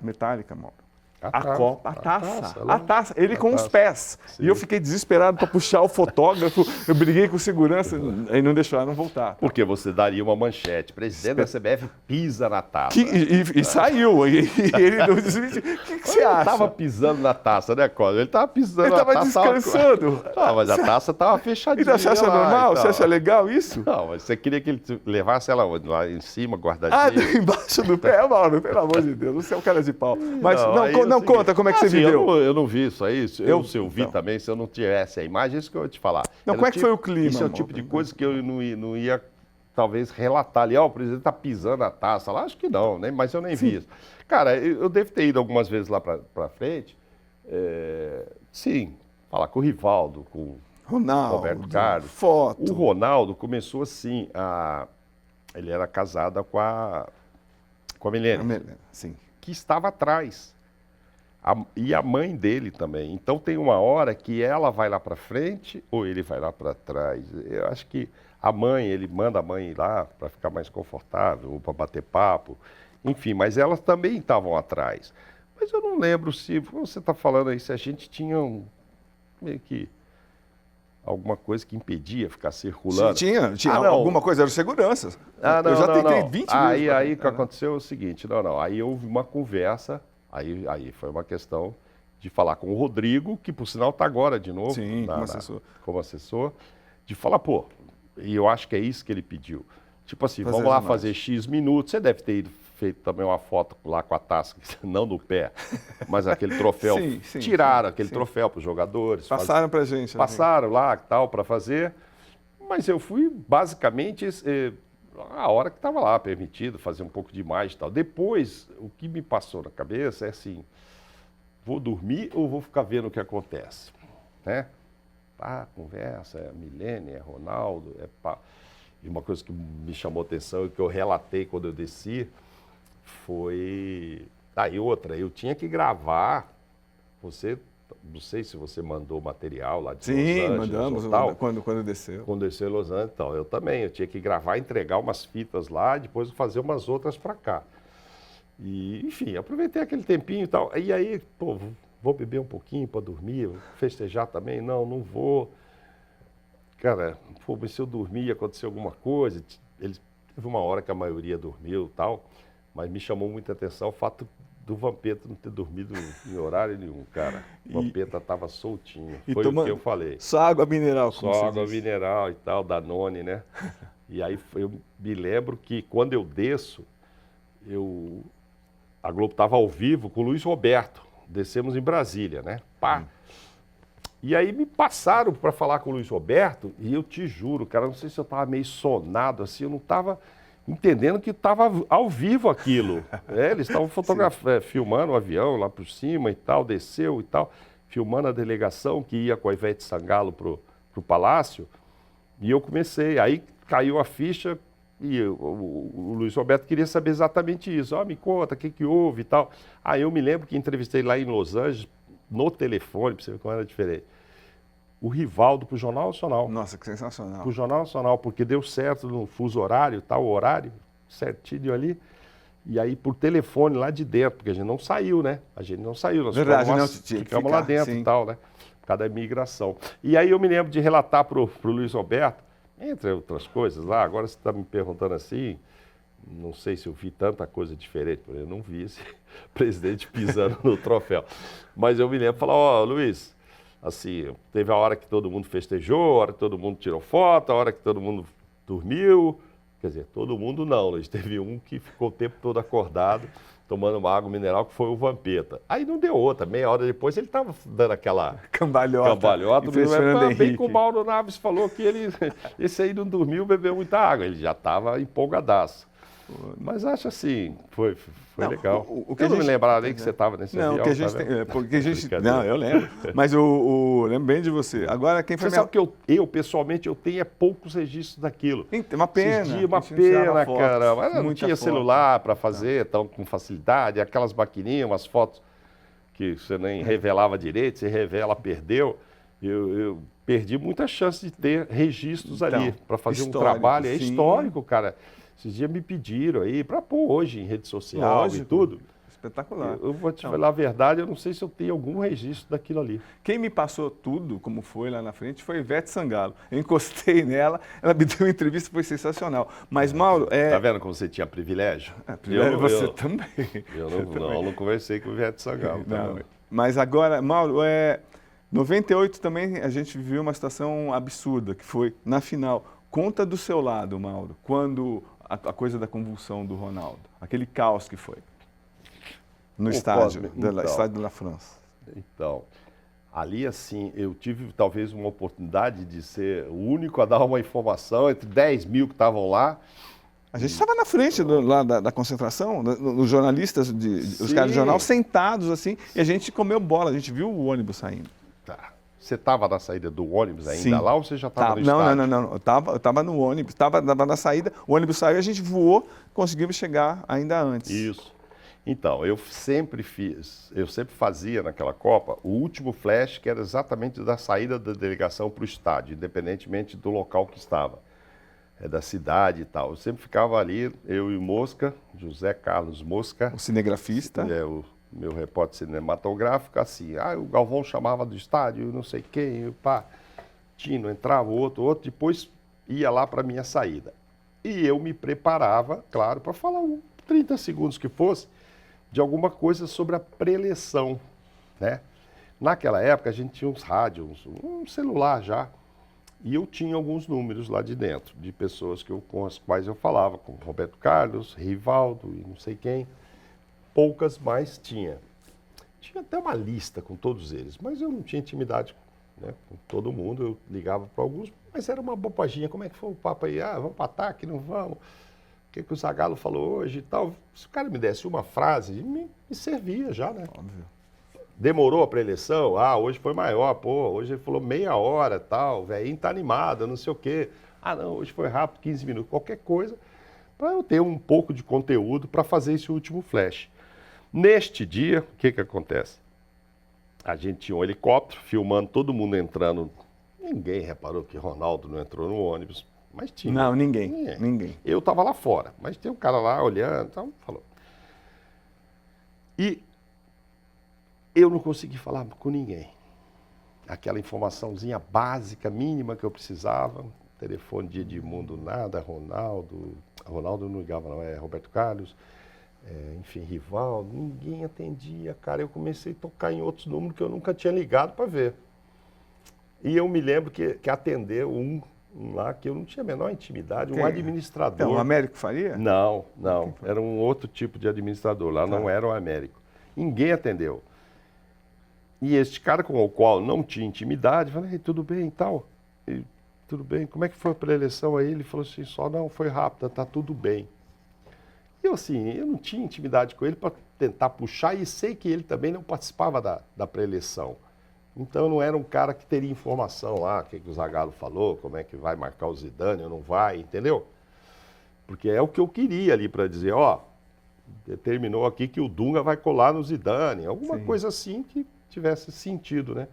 metálica, Mauro? A taça. Ele com os pés. Sim. E eu fiquei desesperado para puxar o fotógrafo, eu briguei com o segurança e não deixaram voltar.
Porque você daria uma manchete, presidente da CBF pisa na taça.
E saiu, e ele não desistiu. O que você acha?
Ele estava pisando na taça, né, Cláudio? Ele estava pisando na taça.
Ele estava descansando.
Mas a taça estava fechadinha.
E você acha normal? Você acha legal isso?
Não, mas você queria que ele levasse ela lá em cima, guardadinha.
Embaixo do pé, Mauro, pelo amor de Deus, você é um cara de pau. Mas não conta como é que você viveu.
Eu não vi isso aí, se eu vi também, se eu não tivesse a imagem, isso que eu ia te falar.
Não, como é que foi o clima?
Isso é o tipo de coisa que eu não ia, talvez, relatar ali. O presidente está pisando a taça lá, acho que não, né? Mas eu nem vi isso. Cara, eu devo ter ido algumas vezes lá para frente, sim, falar com o Rivaldo, com
Ronaldo,
Roberto Carlos.
foto.
O Ronaldo começou assim, ele era casado com a Milene,
Sim.
que estava atrás. E a mãe dele também. Então tem uma hora que ela vai lá para frente ou ele vai lá para trás. Eu acho que ele manda a mãe ir lá para ficar mais confortável, ou para bater papo. Enfim, mas elas também estavam atrás. Mas eu não lembro se, você está falando aí, se a gente tinha meio que alguma coisa que impedia ficar circulando.
Tinha alguma coisa, eram seguranças.
Não,
eu já tentei
não.
20 vezes.
Aí o que aconteceu é o seguinte, aí houve uma conversa, aí foi uma questão de falar com o Rodrigo, que por sinal está agora de novo.
Sim, como assessor.
De falar, e eu acho que é isso que ele pediu. Tipo assim, vamos lá fazer X minutos, você deve ter feito também uma foto lá com a taça, não do pé, mas aquele troféu. Tiraram aquele troféu para os jogadores.
Passaram para a gente.
Passaram lá, tal, para fazer. Mas eu fui basicamente a hora que estava lá, permitido fazer um pouco de imagem e tal. Depois, o que me passou na cabeça é assim, vou dormir ou vou ficar vendo o que acontece? Né? Conversa, é Milene, é Ronaldo, E uma coisa que me chamou a atenção e que eu relatei quando eu desci foi... E outra, eu tinha que gravar, não sei se você mandou material lá de Los Angeles.
Sim, mandamos,
tal.
Quando desceu.
Quando desceu em Los Angeles, então, eu também, eu tinha que gravar, entregar umas fitas lá, depois fazer umas outras para cá. E, enfim, aproveitei aquele tempinho e tal, e aí, vou beber um pouquinho para dormir, festejar também? Não vou. Cara, mas se eu dormir, aconteceu alguma coisa. Teve uma hora que a maioria dormiu e tal, mas me chamou muita atenção o fato do Vampeta não ter dormido em horário nenhum, cara. O Vampeta estava soltinho. Foi o que eu falei.
Só água mineral,
como Só água mineral e tal, Danone, né? E aí eu me lembro que quando eu desço, a Globo estava ao vivo com o Luiz Roberto. Descemos em Brasília, né? E aí me passaram para falar com o Luiz Roberto e eu te juro, cara, não sei se eu estava meio sonado assim, eu não estava entendendo que estava ao vivo aquilo. Eles estavam filmando o avião lá por cima e tal, desceu e tal, filmando a delegação que ia com a Ivete Sangalo pro Palácio. E eu comecei, aí caiu a ficha e o Luiz Roberto queria saber exatamente isso. Me conta, o que houve e tal. Aí eu me lembro que entrevistei lá em Los Angeles, no telefone, para você ver como era diferente, o Rivaldo para o Jornal Nacional.
Nossa, que sensacional.
Para o Jornal Nacional, porque deu certo no fuso horário, tal horário, certinho ali. E aí por telefone lá de dentro, porque a gente não saiu, né? A gente não saiu, nós ficamos lá dentro e tal, né? Por causa da imigração. E aí eu me lembro de relatar para o Luiz Roberto, entre outras coisas lá, agora você está me perguntando assim, não sei se eu vi tanta coisa diferente, porque eu não vi esse presidente pisando no troféu. Mas eu me lembro de falar, Luiz, assim, teve a hora que todo mundo festejou, a hora que todo mundo tirou foto, a hora que todo mundo dormiu. Quer dizer, todo mundo não, Luiz. Teve um que ficou o tempo todo acordado, tomando uma água mineral, que foi o Vampeta. Aí não deu outra, meia hora depois ele estava dando aquela cambalhota. Bem que o Mauro Naves falou que esse aí não dormiu, bebeu muita água. Ele já estava empolgadaço. Mas acho assim, foi legal. Eu não me lembrava nem que você estava nesse avião.
Não, eu lembro. Mas eu lembro bem de você. Agora, quem foi...
Você sabe que eu pessoalmente, eu tenho poucos registros daquilo.
Uma pena.
Uma pena, cara. Mas não tinha celular para fazer tão com facilidade. Aquelas maquininhas, umas fotos que você nem revelava direito, você revela, perdeu. Eu perdi muita chance de ter registros ali para fazer um trabalho. É histórico, cara. Esses dias me pediram aí para pôr hoje em rede social e tudo.
Espetacular.
Eu vou te falar a verdade, eu não sei se eu tenho algum registro daquilo ali.
Quem me passou tudo, como foi lá na frente, foi a Ivete Sangalo. Eu encostei nela, ela me deu uma entrevista, foi sensacional. Mas, Mauro...
Tá vendo como você tinha privilégio?
Você também.
Eu não conversei com a Ivete Sangalo.
Não, mas agora, Mauro, 98 também a gente viveu uma situação absurda, que foi na final. Conta do seu lado, Mauro, quando a coisa da convulsão do Ronaldo, aquele caos que foi no estádio de La France.
Então, ali assim, eu tive talvez uma oportunidade de ser o único a dar uma informação entre 10 mil que estavam lá.
A gente estava na frente lá da concentração, os jornalistas, os caras do jornal sentados assim, e a gente comeu bola, a gente viu o ônibus saindo.
Tá. Você estava na saída do ônibus ainda
Sim.
lá ou você já estava no
Não,
estádio?
não. Eu estava no ônibus, estava na saída, o ônibus saiu, a gente voou, conseguimos chegar ainda antes.
Isso. Então, eu sempre fazia naquela Copa o último flash, que era exatamente da saída da delegação para o estádio, independentemente do local que estava, da cidade e tal. Eu sempre ficava ali, eu e o Mosca, José Carlos Mosca,
O cinegrafista.
o meu repórter cinematográfico, assim, o Galvão chamava do estádio, não sei quem, pá, Tino entrava, outro, depois ia lá para a minha saída. E eu me preparava, claro, para falar 30 segundos que fosse, de alguma coisa sobre a preleção, né? Naquela época a gente tinha uns rádios, um celular já, e eu tinha alguns números lá de dentro, de pessoas com as quais eu falava, como Roberto Carlos, Rivaldo e não sei quem, poucas mais tinha. Tinha até uma lista com todos eles, mas eu não tinha intimidade, né, com todo mundo, eu ligava para alguns, mas era uma bobaginha, como é que foi o papo aí? Vamos para ataque, não vamos? O que o Zagallo falou hoje e tal. Se o cara me desse uma frase, me servia já, né?
Óbvio.
Demorou a pré-eleição? Hoje foi maior, hoje ele falou meia hora, tal, velhinho tá animado, não sei o quê. Não, hoje foi rápido, 15 minutos, qualquer coisa, para eu ter um pouco de conteúdo para fazer esse último flash. Neste dia, o que acontece? A gente tinha um helicóptero filmando todo mundo entrando. Ninguém reparou que Ronaldo não entrou no ônibus. Mas tinha.
Não, ninguém.
Eu estava lá fora, mas tem um cara lá olhando, então falou. E eu não consegui falar com ninguém. Aquela informaçãozinha básica, mínima que eu precisava. Telefone de Edmundo, nada, Ronaldo não ligava não, Roberto Carlos, enfim, Rivaldo, ninguém atendia, cara. Eu comecei a tocar em outros números que eu nunca tinha ligado para ver. E eu me lembro que atendeu um lá que eu não tinha a menor intimidade, um administrador.
Então, o Américo Faria?
Não, era um outro tipo de administrador, lá não era o Américo. Ninguém atendeu. E este cara com o qual não tinha intimidade, falei, tudo bem e tal? Tudo bem, como é que foi a pré-eleição aí? Ele falou assim, não, foi rápida, tá tudo bem. E eu assim, eu não tinha intimidade com ele para tentar puxar e sei que ele também não participava da pré-eleição. Então não era um cara que teria informação lá, o que o Zagallo falou, como é que vai marcar o Zidane ou não vai, entendeu? Porque é o que eu queria ali para dizer, determinou aqui que o Dunga vai colar no Zidane, alguma coisa assim que tivesse sentido, né?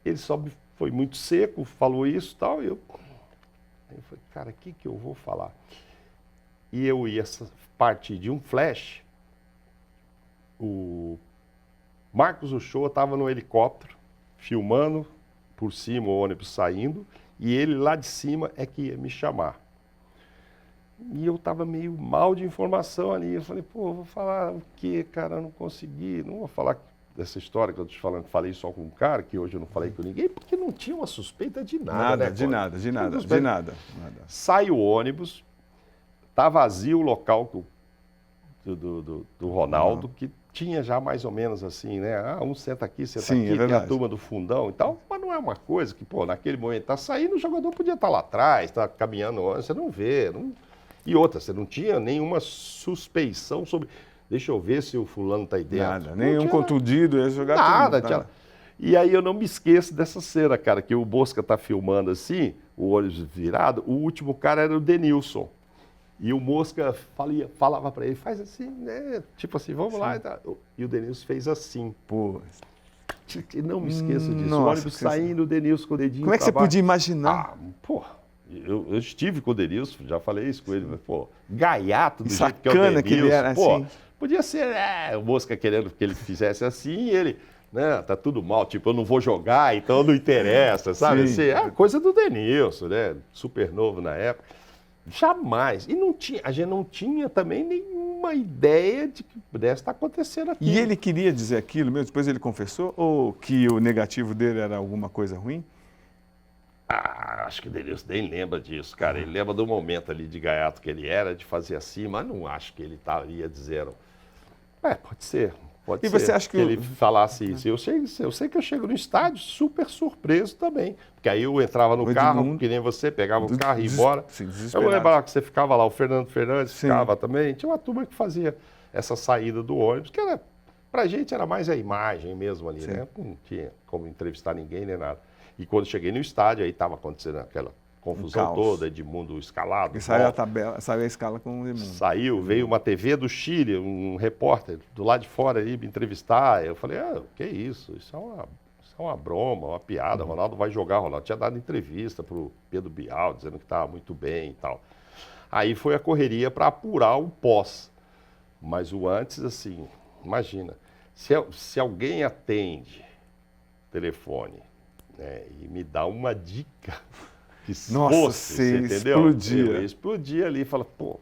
Ele só foi muito seco, falou isso e tal, e eu falei, cara, o que eu vou falar? E eu ia partir de um flash, o Marcos Uchoa estava no helicóptero, filmando por cima o ônibus saindo, e ele lá de cima é que ia me chamar. E eu estava meio mal de informação ali. Eu falei, vou falar o quê, cara? Eu não consegui. Não vou falar dessa história que eu estou te falando, que falei só com um cara, que hoje eu não falei com ninguém, porque não tinha uma suspeita de nada. Né,
de nada.
Sai o ônibus, tá vazio o local do Ronaldo, que tinha já mais ou menos assim, né? Um senta aqui, senta aqui, tem a turma do fundão e tal, mas não é uma coisa que, naquele momento tá saindo, o jogador podia estar lá atrás, tá caminhando, você não vê. E outra, você não tinha nenhuma suspeição sobre, deixa eu ver se o fulano tá aí dentro.
Nada, nenhum contundido ia jogar
nada,
tudo. Nada.
E aí eu não me esqueço dessa cena, cara, que o Bosca tá filmando assim, o olho virado, o último cara era o Denilson. E o Mosca falava para ele, faz assim, né? Tipo assim, vamos lá. E o Denilson fez assim. E não me esqueço disso. O ônibus saindo, o Denilson com o dedinho.
Como é que você podia imaginar?
Eu estive com o Denilson, já falei isso com ele, mas, gaiato do jeito que é o
Sacana que ele era assim.
Podia ser, o Mosca querendo que ele fizesse assim, e ele, né, tá tudo mal, tipo, eu não vou jogar, então não interessa, sabe? Assim, coisa do Denilson, né? Super novo na época. Jamais. E a gente não tinha também nenhuma ideia de que pudesse estar acontecendo aqui.
E ele queria dizer aquilo mesmo? Depois ele confessou? Ou que o negativo dele era alguma coisa ruim?
Acho que o Denilson nem lembra disso, cara. Ele lembra do momento ali de gaiato que ele era, de fazer assim, mas não acho que ele estaria dizendo. Pode ser. Pode ser
você acha que
ele falasse isso. Eu sei que eu chego no estádio super surpreso também. Porque aí eu entrava no carro, que nem você, pegava o carro e ia embora. Eu vou lembrar que você ficava lá, o Fernando Fernandes ficava também. Tinha uma turma que fazia essa saída do ônibus, que era pra gente era mais a imagem mesmo ali,
Sim.
né? Não tinha como entrevistar ninguém nem nada. E quando cheguei no estádio, aí tava acontecendo aquela confusão
caos.
toda, Edmundo escalado.
Porque saiu a tabela, saiu a escala com o Edmundo.
Saiu, veio uma TV do Chile, um repórter do lado de fora aí me entrevistar. Eu falei, que isso? Isso é uma broma, uma piada. Ronaldo vai jogar. Ronaldo tinha dado entrevista pro Pedro Bial, dizendo que estava muito bem e tal. Aí foi a correria para apurar o pós. Mas o antes, assim, imagina, se alguém atende telefone, né, e me dá uma dica que
Nossa,
você entendeu?
explodia.
Eu ia explodir ali e fala, pô,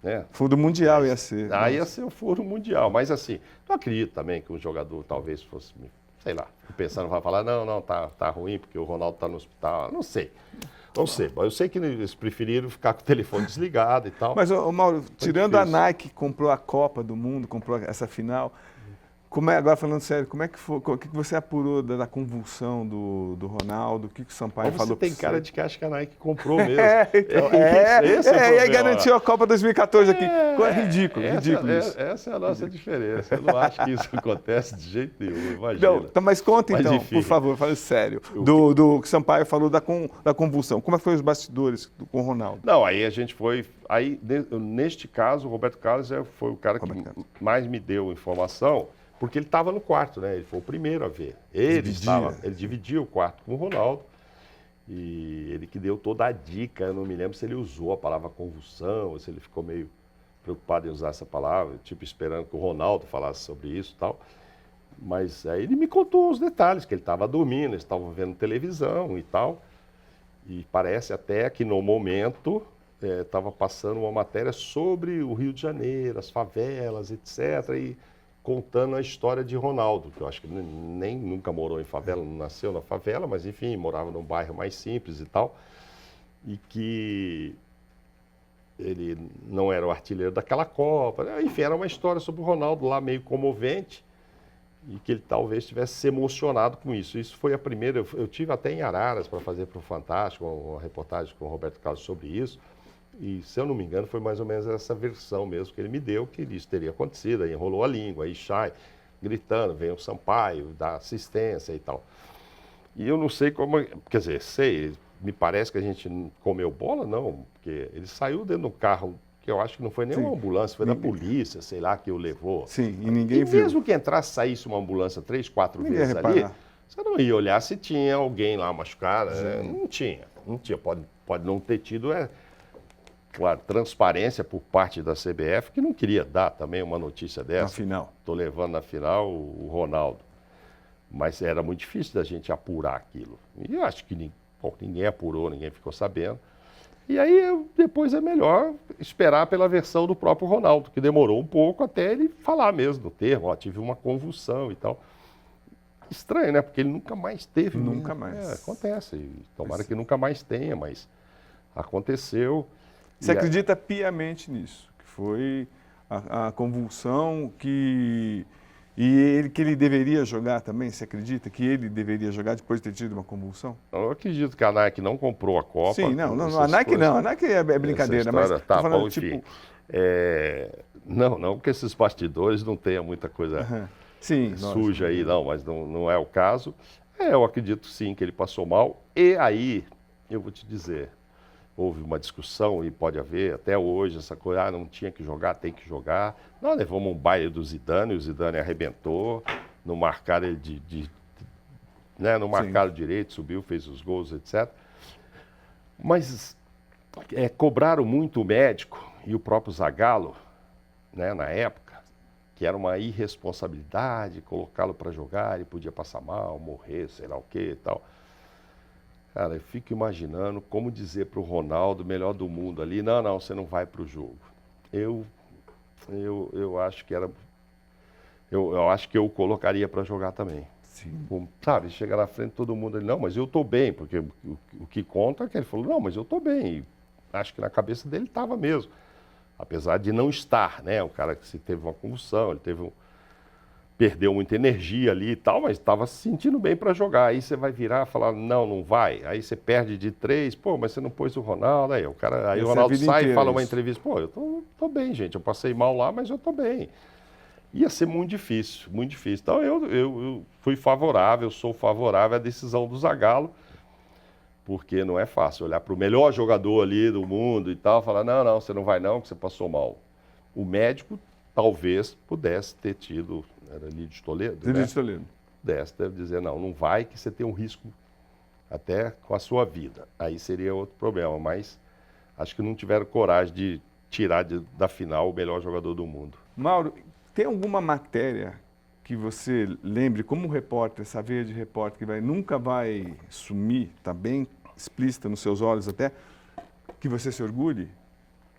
né?
Furo mundial ia ser.
Aí ia ser o furo mundial. Mas assim, não acredito também que um jogador talvez fosse, sei lá, pensando, vai falar, não, tá ruim porque o Ronaldo tá no hospital. Não sei. Não sei. Eu sei que eles preferiram ficar com o telefone desligado e tal.
Mas, ô, Mauro, tirando a
difícil.
Nike que comprou a Copa do Mundo, comprou essa final, agora falando sério, como é que foi, o que você apurou da convulsão do Ronaldo, o que o Sampaio
Mas
falou
você tem
pra
cara de que acha que a Nike comprou mesmo.
Então,
Esse é o
e aí
problema.
garantiu a Copa 2014 aqui. Ridículo isso.
Essa é a nossa diferença. Eu não acho que isso acontece de jeito nenhum, imagina.
Não, então, mas conta
Mas,
então,
enfim.
por favor, fale sério, do que o Sampaio falou da convulsão. Como é que foi os bastidores com o Ronaldo?
Não, aí a gente foi. Aí, neste caso, o Roberto Carlos foi o cara que
Roberto Carlos.
mais me deu informação, porque ele estava no quarto, né? Ele foi o primeiro a ver. Ele dividia o quarto com o Ronaldo. E ele que deu toda a dica. Eu não me lembro se ele usou a palavra convulsão, ou se ele ficou meio preocupado em usar essa palavra, tipo esperando que o Ronaldo falasse sobre isso e tal. Mas aí ele me contou os detalhes, que ele estava dormindo, eles estavam vendo televisão e tal. E parece até que no momento estava passando uma matéria sobre o Rio de Janeiro, as favelas, etc. E contando a história de Ronaldo, que eu acho que nem nunca morou em favela, não nasceu na favela, mas enfim, morava num bairro mais simples e tal. E que ele não era o artilheiro daquela Copa. Enfim, era uma história sobre o Ronaldo lá meio comovente. E que ele talvez tivesse se emocionado com isso. Isso foi a primeira. Eu tive até em Araras para fazer para o Fantástico uma reportagem com o Roberto Carlos sobre isso. E, se eu não me engano, foi mais ou menos essa versão mesmo que ele me deu, que isso teria acontecido. Aí enrolou a língua, aí Chay gritando, vem o Sampaio, dá assistência e tal. E eu não sei como. Quer dizer, me parece que a gente comeu bola, não, porque ele saiu dentro do carro. Que eu acho que não foi nem uma ambulância, foi da polícia, sei lá, que o levou.
Sim, e ninguém viu.
Mesmo que entrasse, saísse uma ambulância 3, 4
Ninguém
vezes
ia
ali,
reparar.
você não ia olhar se tinha alguém lá machucado. Né? Não tinha. Pode não ter tido, claro, transparência por parte da CBF, que não queria dar também uma notícia dessa.
Na final.
Estou levando na final o Ronaldo. Mas era muito difícil da gente apurar aquilo. E eu acho que ninguém apurou, ninguém ficou sabendo. E aí, depois é melhor esperar pela versão do próprio Ronaldo, que demorou um pouco até ele falar mesmo do termo, tive uma convulsão e tal. Estranho, né? Porque ele nunca mais teve.
Nunca mais.
Acontece. Tomara que nunca mais tenha, mas aconteceu.
Você acredita piamente nisso? Que foi a convulsão que ele deveria jogar também? Você acredita que ele deveria jogar depois de ter tido uma convulsão?
Eu acredito que a Nike não comprou a Copa.
Sim, não, a Nike não. A Nike é brincadeira, mas
tá
falando,
bom, enfim. Não que esses bastidores não tenham muita coisa
sim,
suja aí, não, mas não é o caso. Eu acredito sim que ele passou mal. E aí, eu vou te dizer, houve uma discussão, e pode haver até hoje, essa coisa, não tinha que jogar, tem que jogar. Nós levamos um baile do Zidane, o Zidane arrebentou, não marcaram ele não marcaram direito, subiu, fez os gols, etc. Mas cobraram muito o médico e o próprio Zagallo, né, na época, que era uma irresponsabilidade colocá-lo para jogar, ele podia passar mal, morrer, sei lá o que e tal. Cara, eu fico imaginando como dizer para o Ronaldo, melhor do mundo ali, não, você não vai para o jogo. Eu acho que era... Eu acho que eu o colocaria para jogar também.
Sim.
Sabe, chega na frente todo mundo ali, não, mas eu estou bem, porque o que conta é que ele falou, não, mas eu estou bem. E acho que na cabeça dele estava mesmo. Apesar de não estar, né? O cara que se teve uma convulsão, ele perdeu muita energia ali e tal, mas estava se sentindo bem para jogar. Aí você vai virar e falar, não vai. Aí você perde de 3, mas você não pôs o Ronaldo. Aí o Ronaldo sai e fala uma entrevista, eu tô bem, gente, eu passei mal lá, mas eu tô bem. ia ser muito difícil, muito difícil. Então eu fui favorável, sou favorável à decisão do Zagallo, porque não é fácil olhar para o melhor jogador ali do mundo e tal, falar, não, você não vai não, que você passou mal. O médico talvez pudesse ter tido, era Lídio Toledo, né?
Lídio Toledo.
Pudesse dizer, não vai, que você tem um risco até com a sua vida. Aí seria outro problema, mas acho que não tiveram coragem de tirar da final o melhor jogador do mundo.
Mauro, tem alguma matéria que você lembre, como repórter, essa veia de repórter que nunca vai sumir, está bem explícita nos seus olhos até, que você se orgulhe?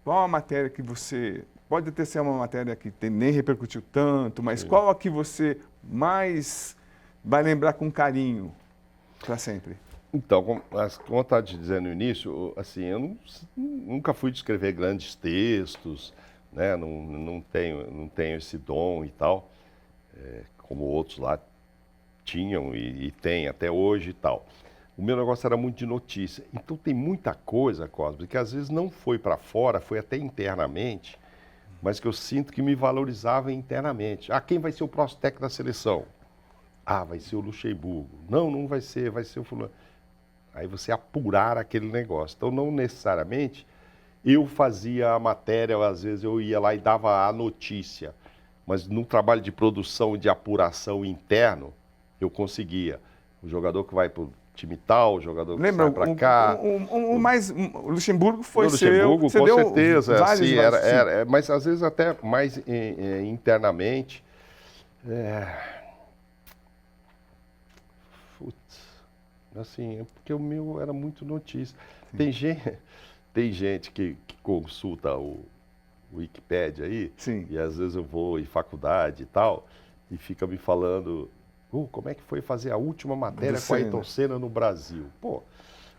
Qual a matéria que você... Pode até ser uma matéria que nem repercutiu tanto, mas qual a que você mais vai lembrar com carinho para sempre?
Então, como eu estava te dizendo no início, assim, eu nunca fui de escrever grandes textos, né? Não tenho esse dom e tal, como outros lá tinham e têm até hoje e tal. O meu negócio era muito de notícia. Então tem muita coisa, Cosme, que às vezes não foi para fora, foi até internamente, mas que eu sinto que me valorizava internamente. Quem vai ser o próximo técnico da seleção? Vai ser o Luxemburgo. Não vai ser o fulano. Aí você apurar aquele negócio. Então, não necessariamente eu fazia a matéria, às vezes eu ia lá e dava a notícia, mas no trabalho de produção e de apuração interno, eu conseguia. O jogador que vai para o time tal, o jogador que sai para cá.
O Luxemburgo foi
o Luxemburgo,
seu.
Com certeza.
Vários,
assim, mas às vezes até mais internamente. Assim, porque o meu era muito notícia. Tem gente que consulta o Wikipédia aí,
Sim.
E às vezes eu vou em faculdade e tal, e fica me falando, como é que foi fazer a última matéria com a Ayrton Senna no Brasil? Pô,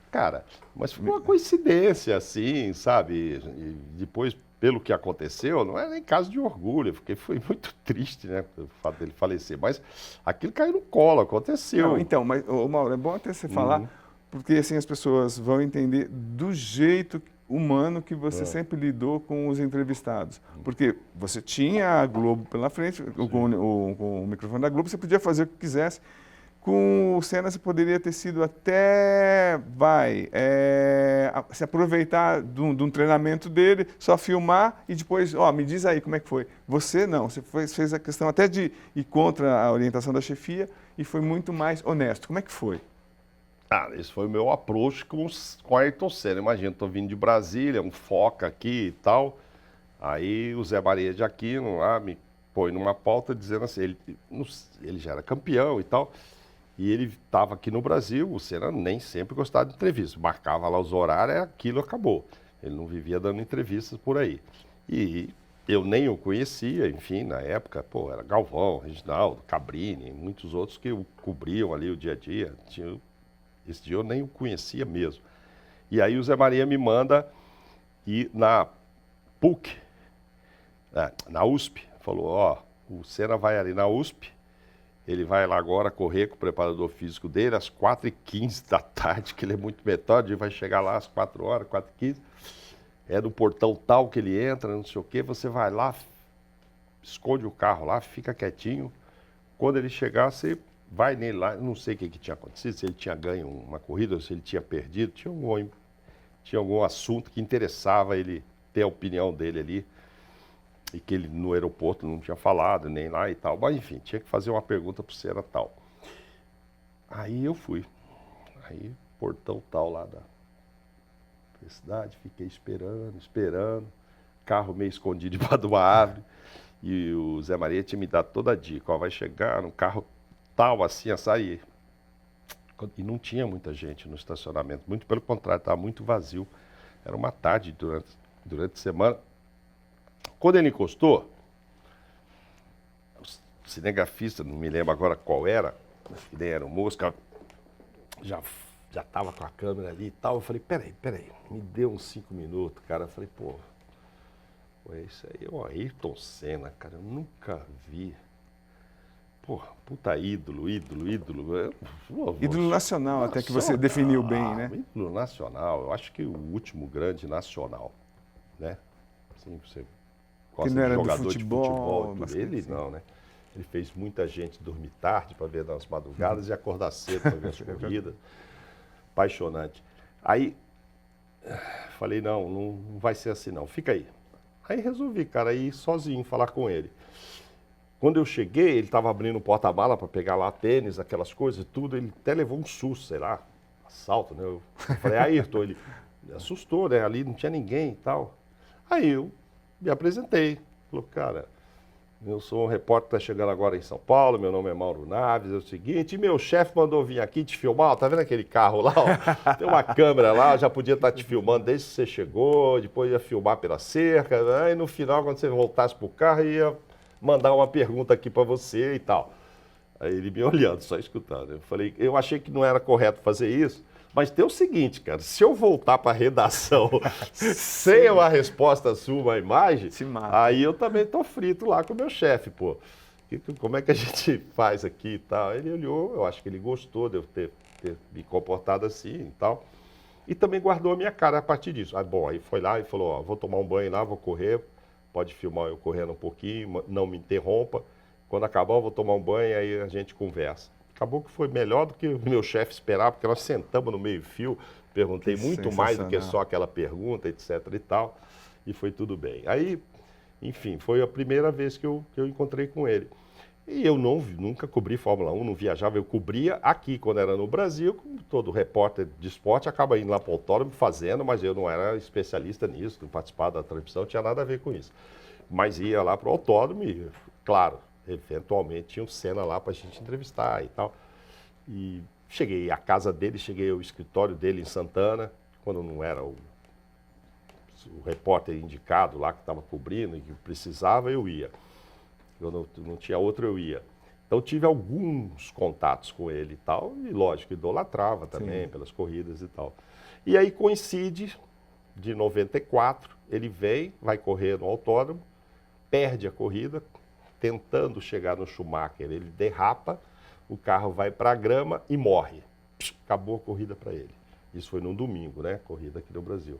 cara, mas foi uma coincidência, assim, sabe? E depois, pelo que aconteceu, não é nem caso de orgulho, porque foi muito triste, né, o fato dele falecer, mas aquilo caiu no colo, aconteceu.
Não, então, mas, Mauro, é bom até você falar, porque assim as pessoas vão entender do jeito humano que você sempre lidou com os entrevistados. Porque você tinha a Globo pela frente, com o microfone da Globo, você podia fazer o que quisesse. Com o Senna você poderia ter sido até, se aproveitar de um treinamento dele, só filmar e depois, me diz aí como é que foi. Você não, você fez a questão até de ir contra a orientação da chefia e foi muito mais honesto. Como é que foi?
Esse foi o meu approach com a Ayrton Senna. Imagina, estou vindo de Brasília, um foca aqui e tal. Aí o Zé Maria de Aquino lá me põe numa pauta dizendo assim, ele já era campeão e tal. E ele estava aqui no Brasil, o Senna nem sempre gostava de entrevista. Marcava lá os horários, aquilo acabou. Ele não vivia dando entrevistas por aí. E eu nem o conhecia, enfim, na época, era Galvão, Reginaldo, Cabrini, muitos outros que o cobriam ali o dia a dia. Esse dia eu nem o conhecia mesmo. E aí o Zé Maria me manda ir na PUC, na USP. Falou, o Senna vai ali na USP, ele vai lá agora correr com o preparador físico dele às 4h15 da tarde, que ele é muito metódico, ele vai chegar lá às 4 horas, 4h15. É do portão tal que ele entra, não sei o quê, você vai lá, esconde o carro lá, fica quietinho. Quando ele chegar, você vai nele lá, eu não sei o que tinha acontecido, se ele tinha ganho uma corrida, ou se ele tinha perdido, tinha algum assunto que interessava ele ter a opinião dele ali, e que ele no aeroporto não tinha falado, nem lá e tal. Mas enfim, tinha que fazer uma pergunta pro Senna tal. Aí eu fui. Aí, portão tal lá da cidade, fiquei esperando. Carro meio escondido debaixo de uma árvore. E o Zé Maria tinha me dado toda a dica. Vai chegar num carro tal, assim, a sair. E não tinha muita gente no estacionamento. Muito pelo contrário, estava muito vazio. Era uma tarde durante a semana. Quando ele encostou, o cinegrafista, não me lembro agora qual era, que nem era o Mosca, já estava com a câmera ali e tal. Eu falei, peraí, me deu uns 5 minutos, cara. Eu falei, isso aí é o Ayrton Senna, cara, eu nunca vi. Puta ídolo.
Ídolo nacional, até que você definiu bem, né?
Ídolo nacional, eu acho que o último grande nacional, né? Assim, você gosta
não
de
era do
jogador
futebol,
de futebol.
mas
Ele
sim.
não, né? Ele fez muita gente dormir tarde para ver nas madrugadas e acordar cedo para ver as corridas. Apaixonante. Aí, falei, não vai ser assim não, fica aí. Aí resolvi, cara, ir sozinho falar com ele. Quando eu cheguei, ele estava abrindo o porta-mala para pegar lá tênis, aquelas coisas e tudo, ele até levou um susto, sei lá, assalto, né? Eu falei, Ayrton, ele assustou, né? Ali não tinha ninguém e tal. Aí eu me apresentei, falou, cara, eu sou um repórter que está chegando agora em São Paulo, meu nome é Mauro Naves, é o seguinte, meu chefe mandou vir aqui te filmar, ó, tá vendo aquele carro lá, ó? Tem uma câmera lá, já podia estar te filmando desde que você chegou, depois ia filmar pela cerca, né? E no final, quando você voltasse pro carro, ia mandar uma pergunta aqui para você e tal. Aí ele me olhando, só escutando. Eu falei, eu achei que não era correto fazer isso, mas tem o seguinte, cara, se eu voltar para a redação sem uma resposta sua, uma imagem,
Se mata.
aí eu também tô frito lá com o meu chefe, pô. Como é que a gente faz aqui e tal? Ele olhou, eu acho que ele gostou de eu ter me comportado assim e tal. E também guardou a minha cara a partir disso. Aí, bom, aí foi lá e falou, ó, vou tomar um banho lá, vou correr, pode filmar eu correndo um pouquinho, não me interrompa. Quando acabar, eu vou tomar um banho e aí a gente conversa. Acabou que foi melhor do que o meu chefe esperava, porque nós sentamos no meio-fio, perguntei muito mais do que só aquela pergunta, etc e tal, e foi tudo bem. Aí, enfim, foi a primeira vez que eu encontrei com ele. E eu nunca cobri Fórmula 1, não viajava, eu cobria aqui, quando era no Brasil, como todo repórter de esporte, acaba indo lá para o autódromo fazendo, mas eu não era especialista nisso, não participava da transmissão, não tinha nada a ver com isso. Mas ia lá para o autódromo e, claro, eventualmente tinha um Senna lá para a gente entrevistar e tal. E cheguei à casa dele, cheguei ao escritório dele em Santana, quando não era o repórter indicado lá que estava cobrindo e que precisava, eu ia. Eu não tinha outro, eu ia. Então tive alguns contatos com ele e tal, e lógico, idolatrava também pelas corridas e tal. E aí coincide, de 94, ele vem, vai correr no autódromo, perde a corrida, tentando chegar no Schumacher, ele derrapa, o carro vai para a grama e morre. Acabou a corrida para ele. Isso foi num domingo, né? Corrida aqui no Brasil.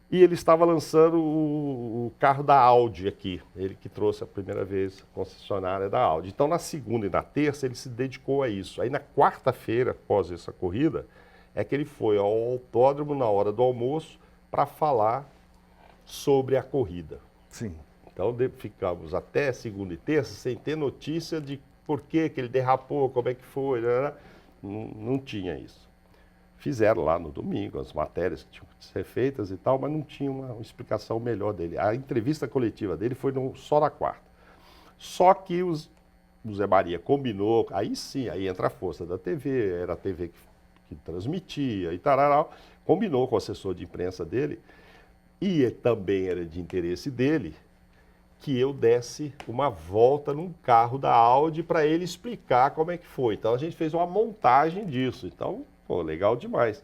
E ele estava lançando o carro da Audi aqui, ele que trouxe a primeira vez a concessionária da Audi. Então, na segunda e na terça, ele se dedicou a isso. Aí, na quarta-feira, após essa corrida, é que ele foi ao autódromo na hora do almoço para falar sobre a corrida.
Sim.
Então, ficamos até segunda e terça sem ter notícia de por que ele derrapou, como é que foi, né? Não tinha isso. Fizeram lá no domingo as matérias que tinham que ser feitas e tal, mas não tinha uma explicação melhor dele. A entrevista coletiva dele foi só na quarta. Só que o Zé Maria combinou, aí sim, aí entra a força da TV, era a TV que transmitia e tararau, combinou com o assessor de imprensa dele, e também era de interesse dele, que eu desse uma volta num carro da Audi para ele explicar como é que foi. Então a gente fez uma montagem disso. Então, pô, legal demais.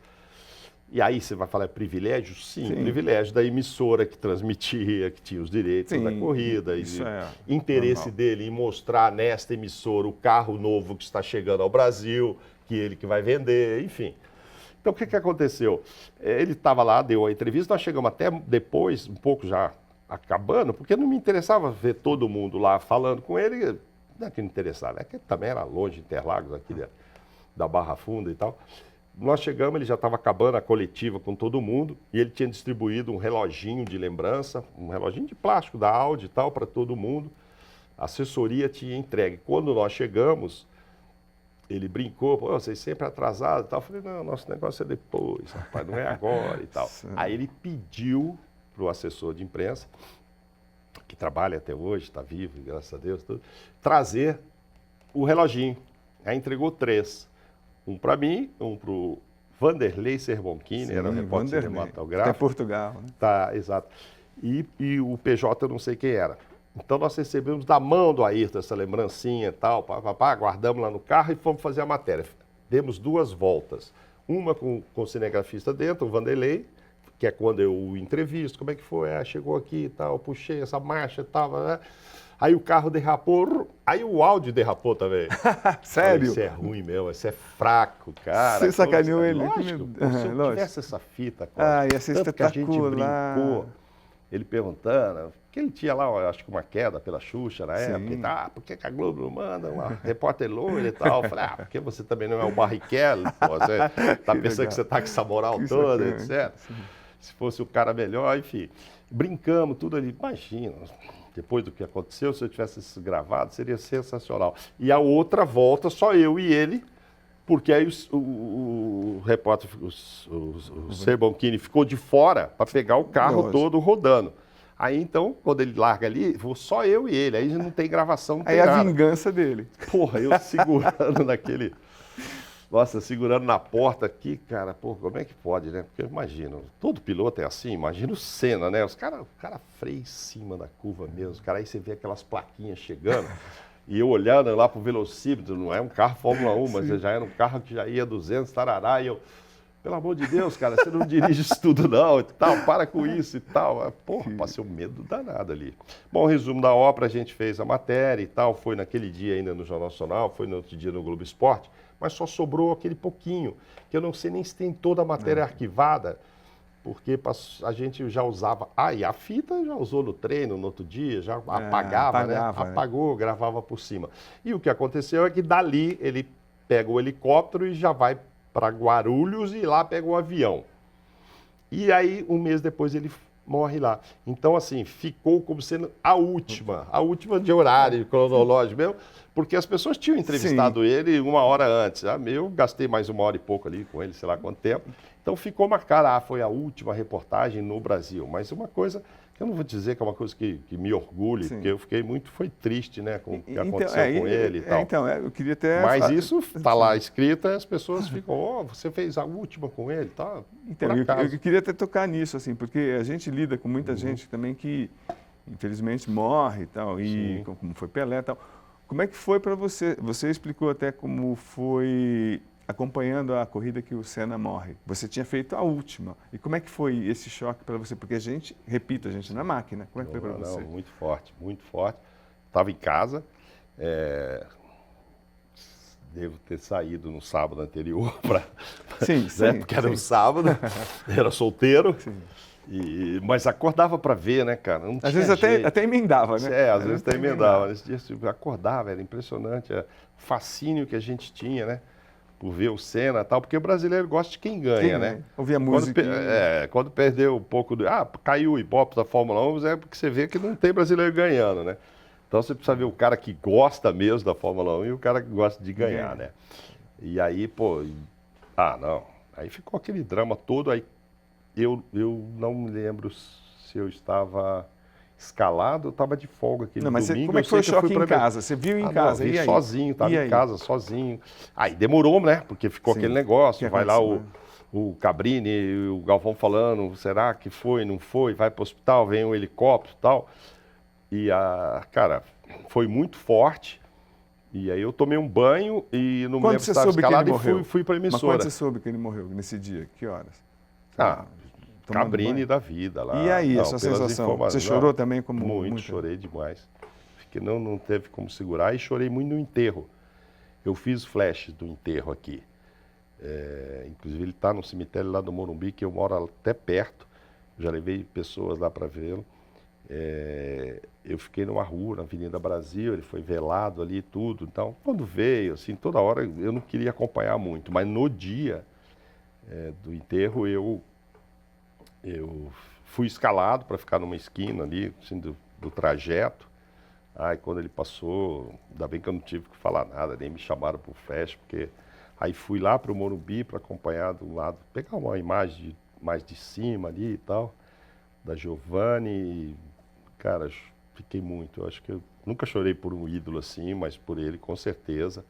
E aí você vai falar, é privilégio? Sim, privilégio da emissora que transmitia, que tinha os direitos da corrida.
Isso
interesse
normal
dele em mostrar nesta emissora o carro novo que está chegando ao Brasil, que ele que vai vender, enfim. Então o que aconteceu? Ele estava lá, deu a entrevista, nós chegamos até depois, um pouco já acabando, porque não me interessava ver todo mundo lá falando com ele, não é que não interessava, é que também era longe de Interlagos, aqui da Barra Funda e tal. Nós chegamos, ele já estava acabando a coletiva com todo mundo, e ele tinha distribuído um reloginho de lembrança, um reloginho de plástico da Audi e tal, para todo mundo. A assessoria tinha entregue. Quando nós chegamos, ele brincou, pô, vocês sempre atrasados e tal. Eu falei, não, nosso negócio é depois, rapaz, não é agora e tal. Aí ele pediu para o assessor de imprensa, que trabalha até hoje, está vivo, graças a Deus, tudo, trazer o reloginho. Aí entregou 3. Um para mim, um para o Vanderlei Serboncini, era um repórter cinematográfico.
Até Portugal. Né?
Tá, exato. E o PJ eu não sei quem era. Então nós recebemos da mão do Ayrton essa lembrancinha e tal, guardamos lá no carro e fomos fazer a matéria. Demos 2 voltas. Uma com o cinegrafista dentro, o Vanderlei, que é quando eu o entrevisto, como é que foi? Chegou aqui e tal, puxei essa marcha e tal, né? Aí o carro derrapou, aí o áudio derrapou também.
Sério?
Isso é ruim mesmo, isso é fraco, cara.
Você sacaneou ele.
Lógico, se eu tivesse essa fita, cara,
ia ser
tanto que a gente
espetacular.
brincou. ele perguntando, porque ele tinha lá, eu acho que uma queda pela Xuxa na época, e
Sim.
tal, por que a Globo não manda uma repórter loira e tal? Eu falei, porque você também não é o Barrichello, pô, você tá
Que
pensando
legal.
que você tá com essa moral
Que
toda,
sacana.
etc. Se fosse o cara melhor, enfim. Brincamos, tudo ali, imagina, depois do que aconteceu, se eu tivesse isso gravado, seria sensacional. E a outra volta, só eu e ele, porque aí o repórter, o Serbonchini ficou de fora para pegar o carro
Lógico.
todo rodando. Aí então, quando ele larga ali, vou só eu e ele, aí não tem gravação, não
Aí
tem
a
nada.
vingança dele.
Porra, eu segurando naquele... Nossa, segurando na porta aqui, cara, pô, como é que pode, né? Porque eu imagino, todo piloto é assim, imagina o Senna, né? O cara freia em cima da curva mesmo, cara, aí você vê aquelas plaquinhas chegando, e eu olhando lá pro velocímetro, não é um carro Fórmula 1, mas já era um carro que já ia 200, tarará, e eu, pelo amor de Deus, cara, você não dirige isso tudo não, e tal, para com isso e tal. Porra, passei um medo danado ali. Bom, resumo da ópera, a gente fez a matéria e tal, foi naquele dia ainda no Jornal Nacional, foi no outro dia no Globo Esporte, mas só sobrou aquele pouquinho, que eu não sei nem se tem toda a matéria arquivada, porque a gente já usava... e a fita já usou no treino, no outro dia, já apagava, né? Apagou, gravava por cima. E o que aconteceu é que dali ele pega o helicóptero e já vai para Guarulhos e lá pega o avião. E aí, um mês depois, ele morre lá. Então, assim, ficou como sendo a última de horário cronológico mesmo, porque as pessoas tinham entrevistado ele 1 hora antes. Eu gastei mais 1 hora e pouco ali com ele, sei lá quanto tempo. Então ficou marcado, foi a última reportagem no Brasil. Mas uma coisa que eu não vou dizer que é uma coisa que me orgulhe, porque eu fiquei foi triste, né, com o que aconteceu com ele e tal.
Então, eu queria até...
Mas isso está lá escrito, as pessoas ficam, você fez a última com ele, tá?
Então, eu queria até tocar nisso, assim, porque a gente lida com muita gente também que, infelizmente, morre e tal, e como foi Pelé e tal. Como é que foi para você? Você explicou até como foi acompanhando a corrida que o Senna morre. Você tinha feito a última. E como é que foi esse choque para você? Porque a gente, repito, a gente na máquina. Como é que foi para você?
Não, muito forte, muito forte. Estava em casa, devo ter saído no sábado anterior para...
Sim,
né? Porque era um sábado, era solteiro. Mas acordava para ver, né, cara? Não
às
tinha
vezes
jeito.
até emendava, né?
Às vezes até emendava. Nesse dia eu acordava, era impressionante o fascínio que a gente tinha, né? Por ver o Senna e tal, porque o brasileiro gosta de quem ganha, né?
Ouvia música.
Quando perdeu um pouco do... caiu o Ibope da Fórmula 1, é porque você vê que não tem brasileiro ganhando, né? Então você precisa ver o cara que gosta mesmo da Fórmula 1 e o cara que gosta de ganhar, né? E aí, pô... não. Aí ficou aquele drama todo, aí eu não me lembro se eu estava escalado ou estava de folga aquele domingo.
Mas como é que foi o choque em casa? Você viu em casa?
Não, vi
e aí?
sozinho, estava em casa sozinho. Aí demorou, né? Porque ficou aquele negócio, vai lá o Cabrini, o Galvão falando, será que foi, não foi? Vai para o hospital, vem um helicóptero e tal. E, cara, foi muito forte. E aí eu tomei um banho e não me lembro se estava escalado e fui para a emissora.
Mas quando você soube que ele morreu nesse dia? Que horas?
Cabrini da vida lá.
E aí, a sua sensação? Você chorou também como
muito? Chorei demais. Porque não teve como segurar e chorei muito no enterro. Eu fiz flashes do enterro aqui. Inclusive ele está no cemitério lá do Morumbi, que eu moro até perto. Já levei pessoas lá para vê-lo. Eu fiquei numa rua, na Avenida Brasil, ele foi velado ali e tudo. Então, quando veio, assim, toda hora eu não queria acompanhar muito. Mas no dia do enterro, eu fui escalado para ficar numa esquina ali, assim, do trajeto. Aí quando ele passou, ainda bem que eu não tive que falar nada, nem me chamaram para o flash, porque aí fui lá para o Morumbi para acompanhar do lado, pegar uma imagem mais de cima ali e tal, da Giovanni. E, cara, fiquei muito. Eu acho que eu nunca chorei por um ídolo assim, mas por ele com certeza.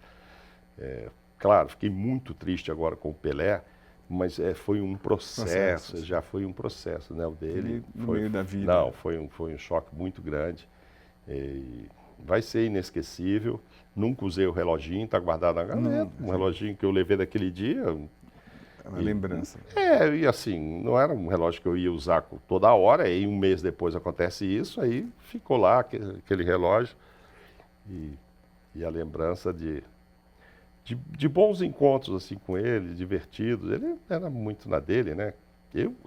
Claro, fiquei muito triste agora com o Pelé, mas foi um processo, já foi um processo, né, o dele.
No meio da vida.
Não, foi um choque muito grande. Vai ser inesquecível. Nunca usei o reloginho, está guardado na gaveta. Um reloginho que eu levei daquele dia.
É uma lembrança.
E assim, não era um relógio que eu ia usar toda hora, e um mês depois acontece isso, aí ficou lá aquele relógio. E a lembrança de bons encontros assim com ele, divertidos. Ele era muito na dele, né?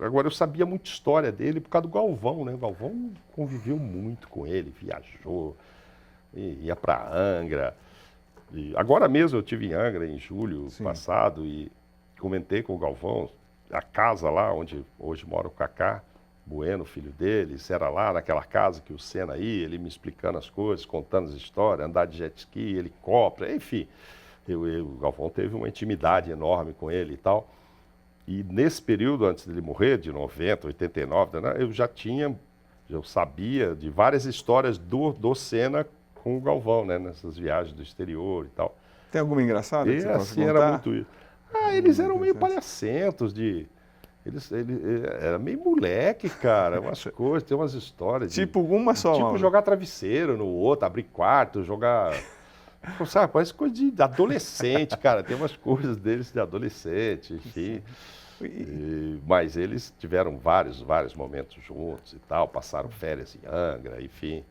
Agora, eu sabia muita história dele por causa do Galvão, né? O Galvão conviveu muito com ele, viajou, ia para Angra. Agora mesmo eu estive em Angra, em julho passado, e comentei com o Galvão, a casa lá onde hoje mora o Kaká Bueno, filho dele, era lá naquela casa que o Senna ia, ele me explicando as coisas, contando as histórias, andar de jet ski, helicóptero, enfim. O Galvão teve uma intimidade enorme com ele e tal. E nesse período, antes dele morrer, de 90, 89, né, eu sabia de várias histórias do Senna com o Galvão, né, nessas viagens do exterior e tal.
Tem alguma engraçada que você possa
assim,
contar?
era muito isso. Eles eram meio palhacentos ele era meio moleque, cara, umas coisas, tem umas histórias.
Tipo uma só.
Tipo jogar travesseiro no outro, abrir quarto, jogar... Sabe, parece coisa de adolescente, cara. Tem umas coisas deles de adolescente, enfim. Mas eles tiveram vários momentos juntos e tal, passaram férias em Angra, enfim.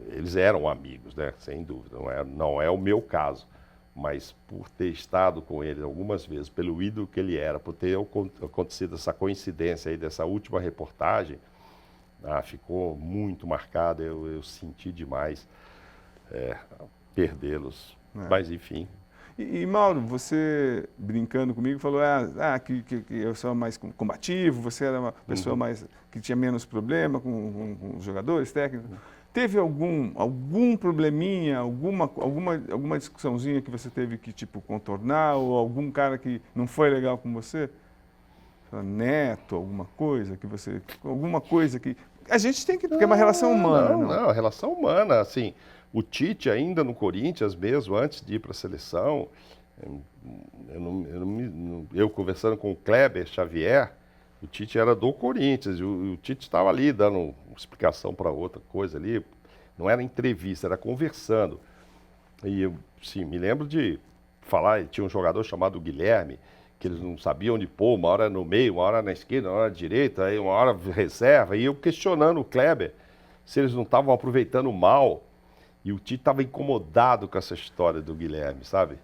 Eles eram amigos, né? Sem dúvida. Não é o meu caso. Mas por ter estado com ele algumas vezes, pelo ídolo que ele era, por ter acontecido essa coincidência aí dessa última reportagem, ficou muito marcado, eu senti demais perdê-los. Mas enfim.
E Mauro, você brincando comigo falou que eu sou mais combativo, você era uma pessoa mais que tinha menos problema com os jogadores técnicos. Teve algum probleminha, alguma discussãozinha que você teve que tipo contornar, ou algum cara que não foi legal com você? Neto, alguma coisa que a gente tem que, porque é uma relação humana.
Não, relação humana, assim, o Tite ainda no Corinthians mesmo, antes de ir para a seleção, eu conversando com o Kleber Xavier, o Tite era do Corinthians, e o Tite estava ali dando uma explicação para outra coisa ali, não era entrevista, era conversando. E eu, sim, me lembro de falar, tinha um jogador chamado Guilherme, que eles não sabiam onde pôr, uma hora no meio, uma hora na esquerda, uma hora na direita, aí uma hora reserva, e eu questionando o Kleber se eles não estavam aproveitando mal, e o Tite estava incomodado com essa história do Guilherme, sabe?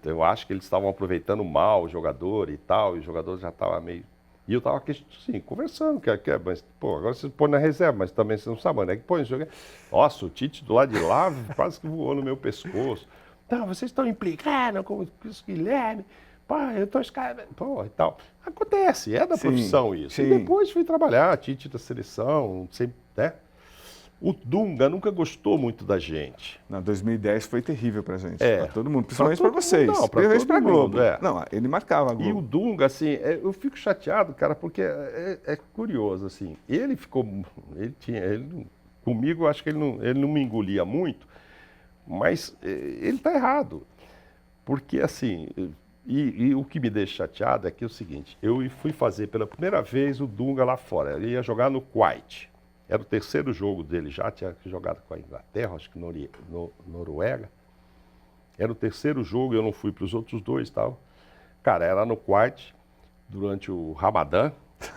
Eu acho que eles estavam aproveitando mal o jogador e tal, e o jogador já estava meio... E eu estava assim, conversando, mas, pô, agora você põe na reserva, mas também você não sabe onde é que põe. Nossa, o Tite do lado de lá quase que voou no meu pescoço. Não, vocês estão implicados com isso, Guilherme. Pô, eu estou escrevendo, pô, e tal. Acontece, é da profissão isso.
Sim.
E depois fui trabalhar, Tite da seleção, sempre, né? O Dunga nunca gostou muito da gente.
Na 2010 foi terrível pra gente, pra todo mundo, principalmente
pra
para vocês.
Não, pra
principalmente
todo
pra Globo.
mundo,
Não, ele marcava a Globo.
E o Dunga, assim, eu fico chateado, cara, porque é curioso, assim. Comigo, eu acho que ele não me engolia muito, mas ele tá errado. Porque, assim, e o que me deixa chateado é que é o seguinte, eu fui fazer pela primeira vez o Dunga lá fora, ele ia jogar no Kuwait. Era o terceiro jogo dele já, tinha jogado com a Inglaterra, acho que Noruega. Era o terceiro jogo, eu não fui para os outros dois e tal. Cara, era no Kuwait, durante o Ramadã,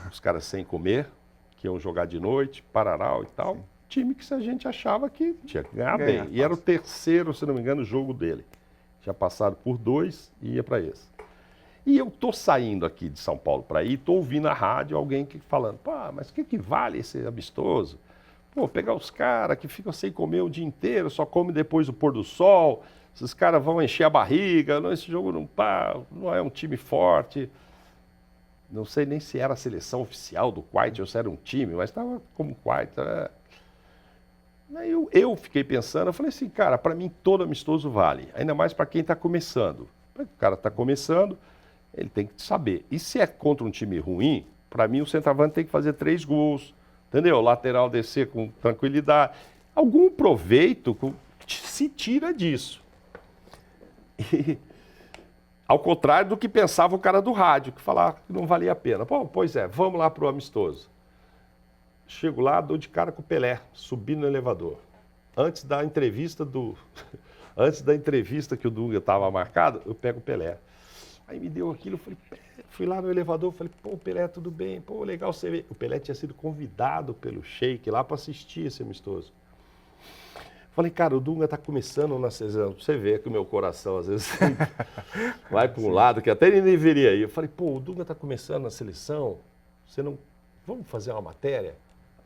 os caras sem comer, que iam jogar de noite, Pararau e tal. Sim. Time que a gente achava que tinha que ganhar bem. E era o terceiro, se não me engano, jogo dele. Tinha passado por 2 e ia para esse. E eu tô saindo aqui de São Paulo para ir, tô ouvindo na rádio alguém falando, pá, mas o que vale esse amistoso? Pô, pegar os caras que ficam sem comer o dia inteiro, só come depois do pôr do sol, esses caras vão encher a barriga, não, esse jogo não é um time forte. Não sei nem se era a seleção oficial do Kuwait ou se era um time, mas estava como Kuwait. Aí eu fiquei pensando, eu falei assim, cara, para mim todo amistoso vale, ainda mais para quem está começando. O cara está começando, ele tem que saber. E se é contra um time ruim, para mim o centroavante tem que fazer 3 gols, entendeu? O lateral descer com tranquilidade. Algum proveito se tira disso. E, ao contrário do que pensava o cara do rádio, que falava que não valia a pena. Pô, pois é, vamos lá para o amistoso. Chego lá, dou de cara com o Pelé, subi no elevador. Antes da entrevista que o Dunga estava marcado, eu pego o Pelé. Aí me deu aquilo, eu falei, fui lá no elevador, falei, pô, Pelé, tudo bem? Pô, legal você ver. O Pelé tinha sido convidado pelo Sheik lá para assistir esse amistoso. Falei, cara, o Dunga tá começando na seleção. Você vê que o meu coração às vezes vai para um lado, que até ele deveria ir. Eu falei, pô, o Dunga tá começando na seleção,
você não... Vamos fazer uma matéria?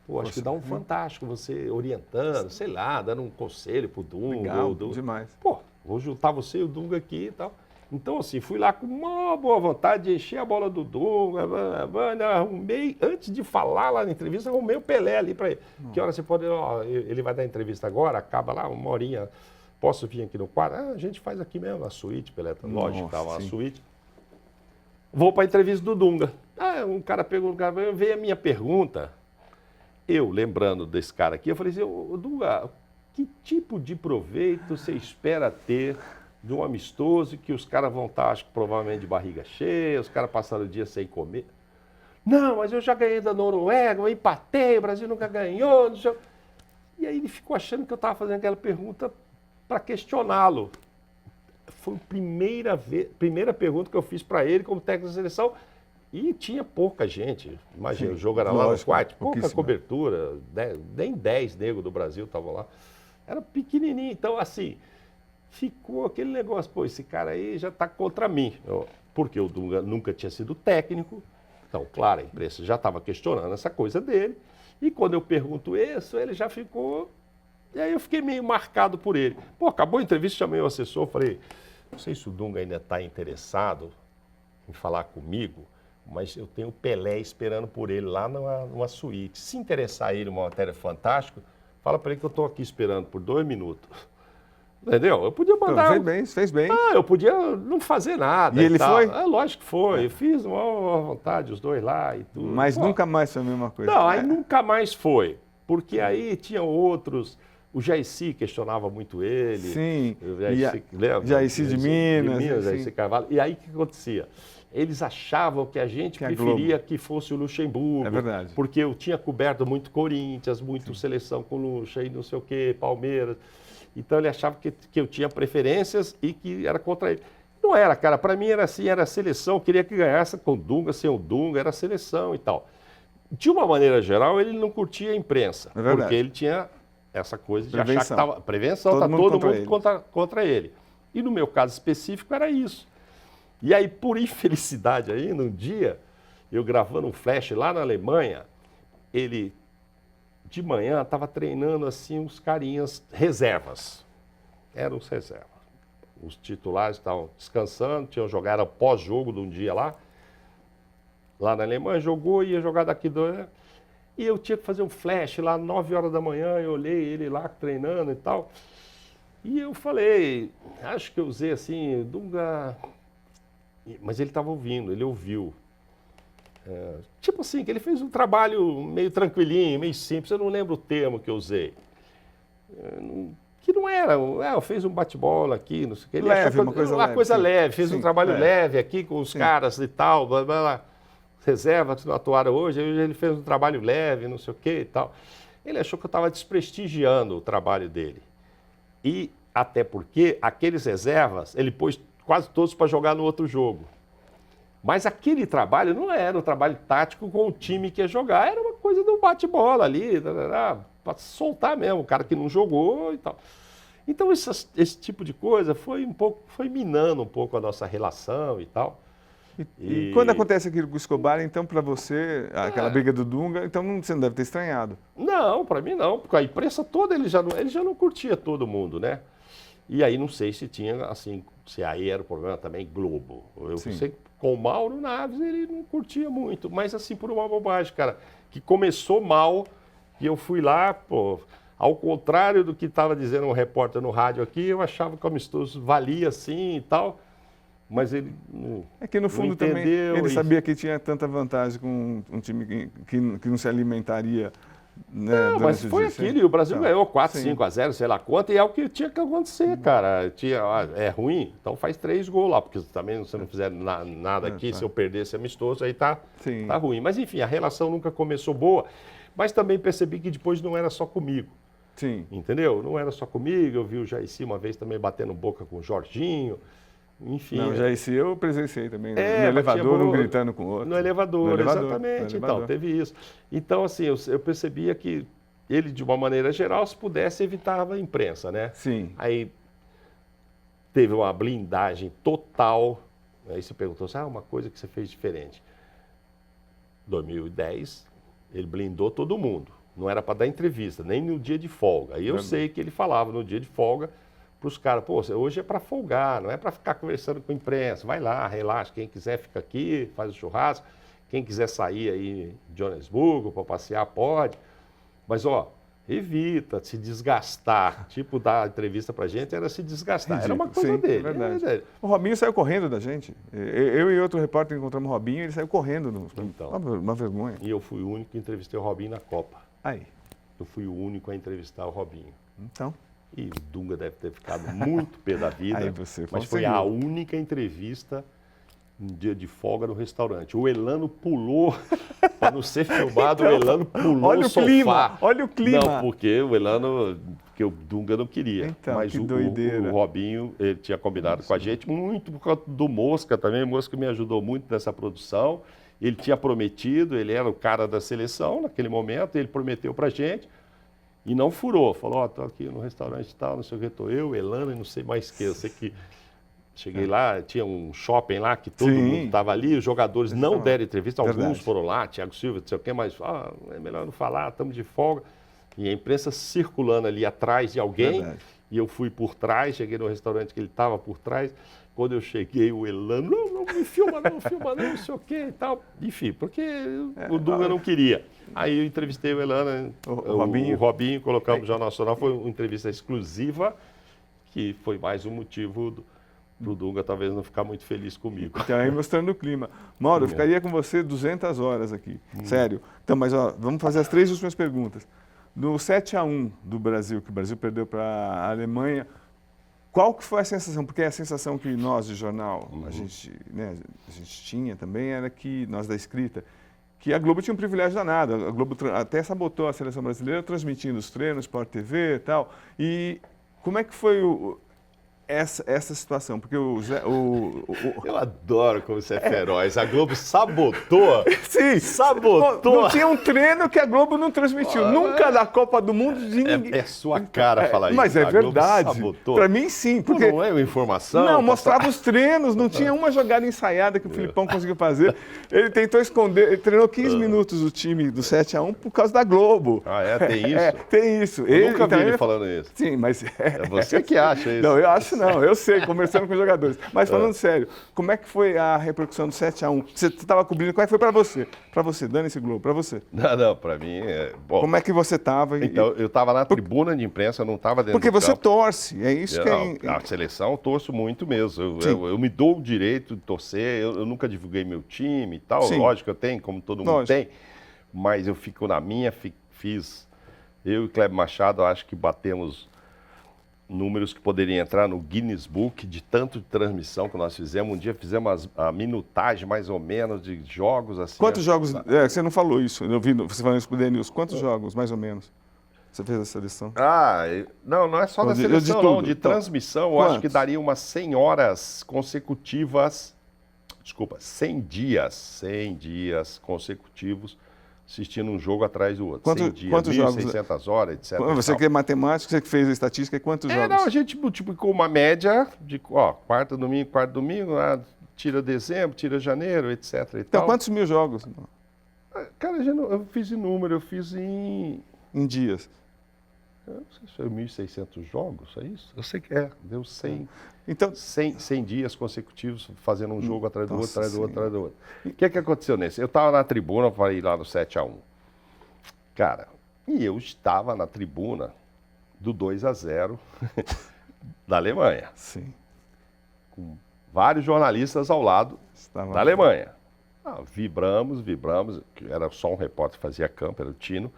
Pô, acho que dá um fantástico você orientando, sei lá, dando um conselho pro Dunga.
Legal, demais.
Pô, vou juntar você e o Dunga aqui e tal. Então, assim, fui lá com uma boa vontade de encher a bola do Dunga, arrumei, antes de falar lá na entrevista, arrumei o Pelé ali para ele. Que hora você pode, ó, ele vai dar entrevista agora, acaba lá, uma horinha, posso vir aqui no quarto? Ah, a gente faz aqui mesmo, na suíte, Pelé, lógico, estava na suíte. Vou para a entrevista do Dunga. Ah, um cara pergunta, veio a minha pergunta. Eu, lembrando desse cara aqui, eu falei assim, ô Dunga, que tipo de proveito você espera ter de um amistoso que os caras vão estar, acho que provavelmente de barriga cheia, os caras passaram o dia sem comer? Não, mas eu já ganhei da Noruega, eu empatei, o Brasil nunca ganhou. Não sei... E aí ele ficou achando que eu estava fazendo aquela pergunta para questioná-lo. Foi a primeira pergunta que eu fiz para ele como técnico da seleção. E tinha pouca gente. Imagina, o jogo era lá no quarto, pouca cobertura. Nem 10 negros do Brasil estavam lá. Era pequenininho. Então, assim, ficou aquele negócio. Pô, esse cara aí já está contra mim. Porque o Dunga nunca tinha sido técnico. Então, claro, a imprensa já estava questionando essa coisa dele. E quando eu pergunto isso, ele já ficou... E aí eu fiquei meio marcado por ele. Pô, acabou a entrevista, chamei o assessor, falei, não sei se o Dunga ainda está interessado em falar comigo, mas eu tenho o Pelé esperando por ele lá numa suíte. Se interessar ele uma matéria fantástica, fala para ele que eu estou aqui esperando por 2 minutos. Entendeu? Eu podia mandar...
Então, fez bem.
Ah, eu podia não fazer nada.
E ele
tal.
foi?
Lógico que foi. Eu fiz uma vontade, os dois lá e tudo.
Mas nunca mais foi a mesma coisa.
Não, aí nunca mais foi. Porque aí tinha outros... O Jaircy questionava muito ele.
Sim.
O
Jaircy de Minas.
Jaircy Carvalho. E aí o que acontecia? Eles achavam que a gente preferia que fosse o Luxemburgo.
É verdade.
Porque eu tinha coberto muito Corinthians, muito seleção com Luxa e não sei o quê, Palmeiras. Então ele achava que eu tinha preferências e que era contra ele. Não era, cara. Para mim era assim, era a seleção. Eu queria que ganhasse com o Dunga, sem o Dunga, era a seleção e tal. De uma maneira geral, ele não curtia a imprensa.
É verdade.
Porque ele tinha essa coisa de
prevenção.
achar que estava... Prevenção,
todo
mundo contra ele. E no meu caso específico era isso. E aí, por infelicidade aí, num dia, eu gravando um flash lá na Alemanha, ele, de manhã, estava treinando assim uns carinhas reservas. Eram os reservas. Os titulares estavam descansando, tinham jogado pós-jogo de um dia lá na Alemanha, jogou, ia jogar daqui do... E eu tinha que fazer um flash lá, 9 horas da manhã, eu olhei ele lá treinando e tal. E eu falei, acho que eu usei assim, Dunga... Mas ele estava ouvindo, ele ouviu. Tipo assim, que ele fez um trabalho meio tranquilinho, meio simples, eu não lembro o termo que eu usei. Que não era, fez um bate-bola aqui, não sei o que. Ele
leve,
uma coisa leve, fez um trabalho leve aqui com os caras e tal, blá, blá, blá. Reservas que não atuaram hoje ele fez um trabalho leve, não sei o que e tal. Ele achou que eu estava desprestigiando o trabalho dele. E até porque aqueles reservas, ele pôs quase todos para jogar no outro jogo. Mas aquele trabalho não era um trabalho tático com o time que ia jogar, era uma coisa do bate-bola ali, para soltar mesmo, o cara que não jogou e tal. Então esse tipo de coisa foi minando um pouco a nossa relação e tal.
E quando acontece aquilo com o Escobar, então para você, aquela briga do Dunga, então você não deve ter estranhado.
Não, para mim não, porque a imprensa toda ele já não curtia todo mundo, né? E aí não sei se tinha, assim, se aí era o problema também Globo. Eu sei que com o Mauro Naves ele não curtia muito, mas assim, por uma bobagem, cara, que começou mal, e eu fui lá, pô, ao contrário do que estava dizendo um repórter no rádio aqui, eu achava que o amistoso valia assim e tal, mas ele não
É que no fundo também ele sabia que tinha tanta vantagem com um time que não se alimentaria. Né,
não, mas foi aquilo, e o Brasil ganhou 4, 5-0, sei lá quanto, e é o que tinha que acontecer, cara. É ruim, então faz 3 gols lá, porque também se não fizer nada aqui, se eu perder esse amistoso, aí tá ruim. Mas enfim, a relação nunca começou boa, mas também percebi que depois não era só comigo.
Sim.
Entendeu? Não era só comigo, eu vi o Jaircy uma vez também batendo boca com o Jorginho. Enfim.
Não, Jaircy eu presenciei também, no elevador, um gritando com o outro.
No elevador, exatamente. Então, teve isso. Então, assim, eu percebia que ele, de uma maneira geral, se pudesse, evitava a imprensa, né?
Sim.
Aí teve uma blindagem total. Aí você perguntou assim, uma coisa que você fez diferente. 2010, ele blindou todo mundo. Não era para dar entrevista, nem no dia de folga. Aí eu sei que ele falava no dia de folga para os caras, pô, hoje é para folgar, não é para ficar conversando com a imprensa. Vai lá, relaxa, quem quiser fica aqui, faz o churrasco. Quem quiser sair aí de Joanesburgo para passear, pode. Mas, ó, evita se desgastar. Tipo, dar entrevista pra gente era se desgastar. Era uma coisa dele.
É verdade. O Robinho saiu correndo da gente. Eu e outro repórter encontramos o Robinho, ele saiu correndo.
Então.
Uma vergonha.
E eu fui o único que entrevistei o Robinho na Copa.
Aí.
Eu fui o único a entrevistar o Robinho.
Então.
E o Dunga deve ter ficado muito pé da vida.
Aí você
mas foi a única entrevista um dia de folga no restaurante. O Elano pulou, para não ser filmado, então, o Elano pulou
olha o
sofá.
Clima, olha o clima.
Não, porque o Elano, porque o Dunga não queria.
Então,
mas
que
o Robinho, ele tinha combinado com a gente, muito por causa do Mosca também. O Mosca me ajudou muito nessa produção. Ele tinha prometido, ele era o cara da seleção naquele momento, ele prometeu pra gente e não furou. Falou, ó, tô aqui no restaurante e tal, não sei o que, tô eu, Elano e não sei mais que. Eu sei que cheguei lá, tinha um shopping lá que todo mundo estava ali, os jogadores não deram entrevista, alguns foram lá, Thiago Silva, não sei o que, mas é melhor não falar, estamos de folga. E a imprensa circulando ali atrás de alguém, e eu fui por trás, cheguei no restaurante que ele estava por trás. Quando eu cheguei, o Elano, não me filma não, não sei o que e tal. Enfim, porque o Dunga não queria. Aí eu entrevistei o Elano, o Robinho, colocamos no Jornal Nacional, foi uma entrevista exclusiva, que foi mais um motivo do Dunga talvez não ficar muito feliz comigo.
Então, aí mostrando o clima. Mauro, eu ficaria com você 200 horas aqui, sério. Então, mas ó, vamos fazer as 3 últimas perguntas. No 7-1 do Brasil, que o Brasil perdeu para a Alemanha, qual que foi a sensação? Porque a sensação que nós de jornal, a gente tinha também, era que, nós da escrita, que a Globo tinha um privilégio danado. A Globo até sabotou a seleção brasileira transmitindo os treinos, Sport TV e tal. E como é que foi essa situação? Porque
eu adoro como você é feroz. A Globo sabotou.
Sim.
Sabotou.
Não tinha um treino que a Globo não transmitiu. Nunca na Copa do Mundo de ninguém.
É sua cara falar isso.
Mas é verdade. Para mim, sim. Porque
não é uma informação.
Não, mostrava os treinos. Não tinha uma jogada ensaiada que o Filipão conseguiu fazer. Ele tentou esconder. Ele treinou 15 minutos o time do 7-1 por causa da Globo.
Ah, tem isso?
Tem isso.
Eu nunca vi ele falando isso.
Sim, mas...
É você que acha isso.
Não, eu acho não, eu sei, conversando com os jogadores. Mas falando sério, como é que foi a repercussão do 7-1? Você estava cobrindo, como é que foi para você? Para você, dane-se Globo, para você.
Não, para mim bom.
Como é que você estava?
Então, eu estava na tribuna de imprensa, eu não estava dentro
Porque
do
você
campo.
torce, é isso que é...
A seleção eu torço muito mesmo. Eu me dou o direito de torcer, eu nunca divulguei meu time e tal. Sim. Lógico, eu tenho, como todo mundo tem. Mas eu fico na minha, fiz... Eu e Kleber Machado, acho que batemos números que poderiam entrar no Guinness Book de tanto de transmissão que nós fizemos. Um dia fizemos a minutagem, mais ou menos, de jogos assim.
Quantos jogos? Você não falou isso, eu vi você falando isso com o Denilson. Quantos jogos, mais ou menos, você fez a seleção?
Não é só da seleção, não. De transmissão, eu acho que daria umas 100 horas consecutivas. Desculpa, 100 dias consecutivos assistindo um jogo atrás do outro.
Quantos jogos?
1.600 horas, etc.
Você que é matemático, você que fez a estatística, quantos jogos?
Não, a gente multiplicou uma média de quarto, domingo, tira dezembro, tira janeiro, etc.
Então, quantos mil jogos?
Cara, eu fiz em número, eu fiz em
dias.
Eu não sei se foi 1.600 jogos, é isso? Eu sei que deu 100.
Então,
100 dias consecutivos fazendo um jogo atrás do outro. O que aconteceu nesse? Eu estava na tribuna para ir lá no 7-1. Cara, e eu estava na tribuna do 2-0 da Alemanha.
Sim.
Com vários jornalistas ao lado da Alemanha. Vibramos, era só um repórter que fazia campo, era o Tino.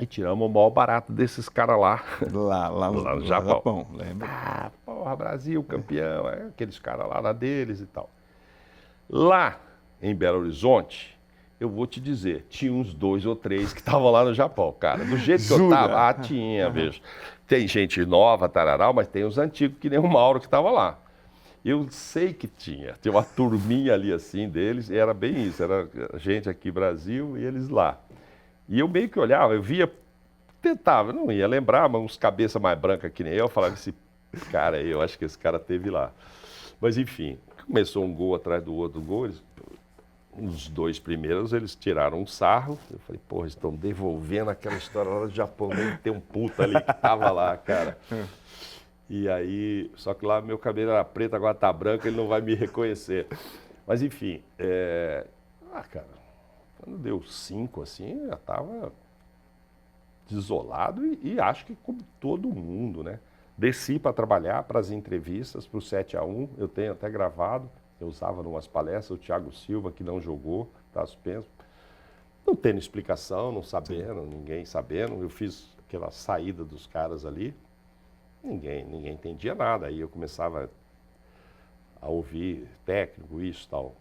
E tiramos o maior barato desses caras lá.
Lá no Japão, lembra?
Porra, Brasil, campeão, aqueles caras lá deles e tal. Lá em Belo Horizonte, eu vou te dizer, tinha uns 2 ou 3 que estavam lá no Japão, cara. Do jeito que eu tava, tinha, vejo. Tem gente nova, tararau, mas tem os antigos, que nem o Mauro que estava lá. Eu sei que tinha uma turminha ali assim deles, e era bem isso, era gente aqui Brasil e eles lá. E eu meio que olhava, eu via, tentava, não ia lembrar, mas uns cabeça mais branca que nem eu falava, esse cara aí, eu acho que esse cara teve lá. Mas enfim, começou um gol atrás do outro gol,
Os 2 primeiros, eles tiraram um sarro. Eu falei, porra, eles estão devolvendo aquela história lá do Japão. Nem tem um puta ali que tava lá, cara. E aí, só que lá meu cabelo era preto, agora tá branco, ele não vai me reconhecer. Mas enfim, cara, quando deu 5, assim, eu já tava desolado e acho que como todo mundo, né? Desci para trabalhar, para as entrevistas, para o 7-1, eu tenho até gravado, eu usava em umas palestras, o Thiago Silva, que não jogou, está suspenso. Não tendo explicação, não sabendo, ninguém sabendo, eu fiz aquela saída dos caras ali, ninguém entendia nada, aí eu começava a ouvir técnico, isso e tal.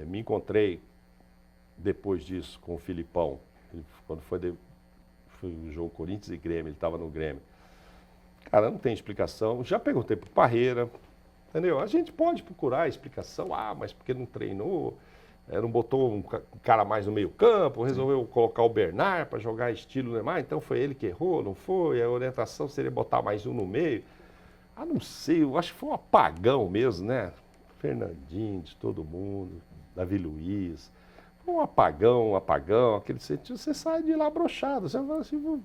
Me encontrei depois disso com o Filipão, quando foi o jogo Corinthians e Grêmio, ele estava no Grêmio. Cara, não tem explicação. Já perguntei para o Parreira, entendeu? A gente pode procurar explicação, mas porque não treinou, não botou um cara mais no meio campo, resolveu colocar o Bernard para jogar estilo Neymar, então foi ele que errou, não foi? A orientação seria botar mais um no meio. Não sei, eu acho que foi um apagão mesmo, né? Fernandinho, de todo mundo, Davi Luiz. Foi um apagão, aquele sentido, você sai de lá broxado. Você fala assim, vou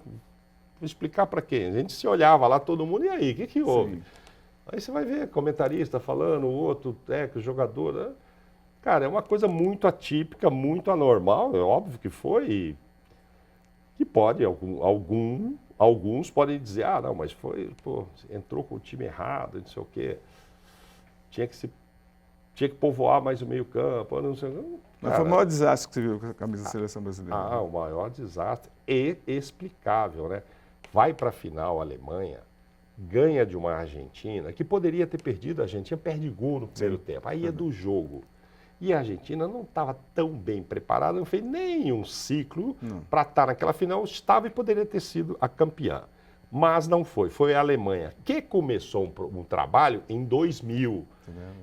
explicar para quem? A gente se olhava lá, todo mundo, e aí, o que houve? Sim. Aí você vai ver comentarista falando, o outro técnico, jogador. Né? Cara, é uma coisa muito atípica, muito anormal, é óbvio que foi. Que pode, alguns podem dizer, não, mas foi, entrou com o time errado, não sei o quê. Tinha que povoar mais o meio-campo, não sei.
Mas foi o maior desastre que você viu com a camisa da seleção brasileira.
Né? O maior desastre e explicável, né? Vai para a final a Alemanha, ganha de uma Argentina, que poderia ter perdido, a Argentina perde gol no primeiro tempo, aí é do jogo. E a Argentina não estava tão bem preparada, não fez nenhum ciclo para estar naquela final, estava e poderia ter sido a campeã. Mas não foi, foi a Alemanha, que começou um trabalho em 2000.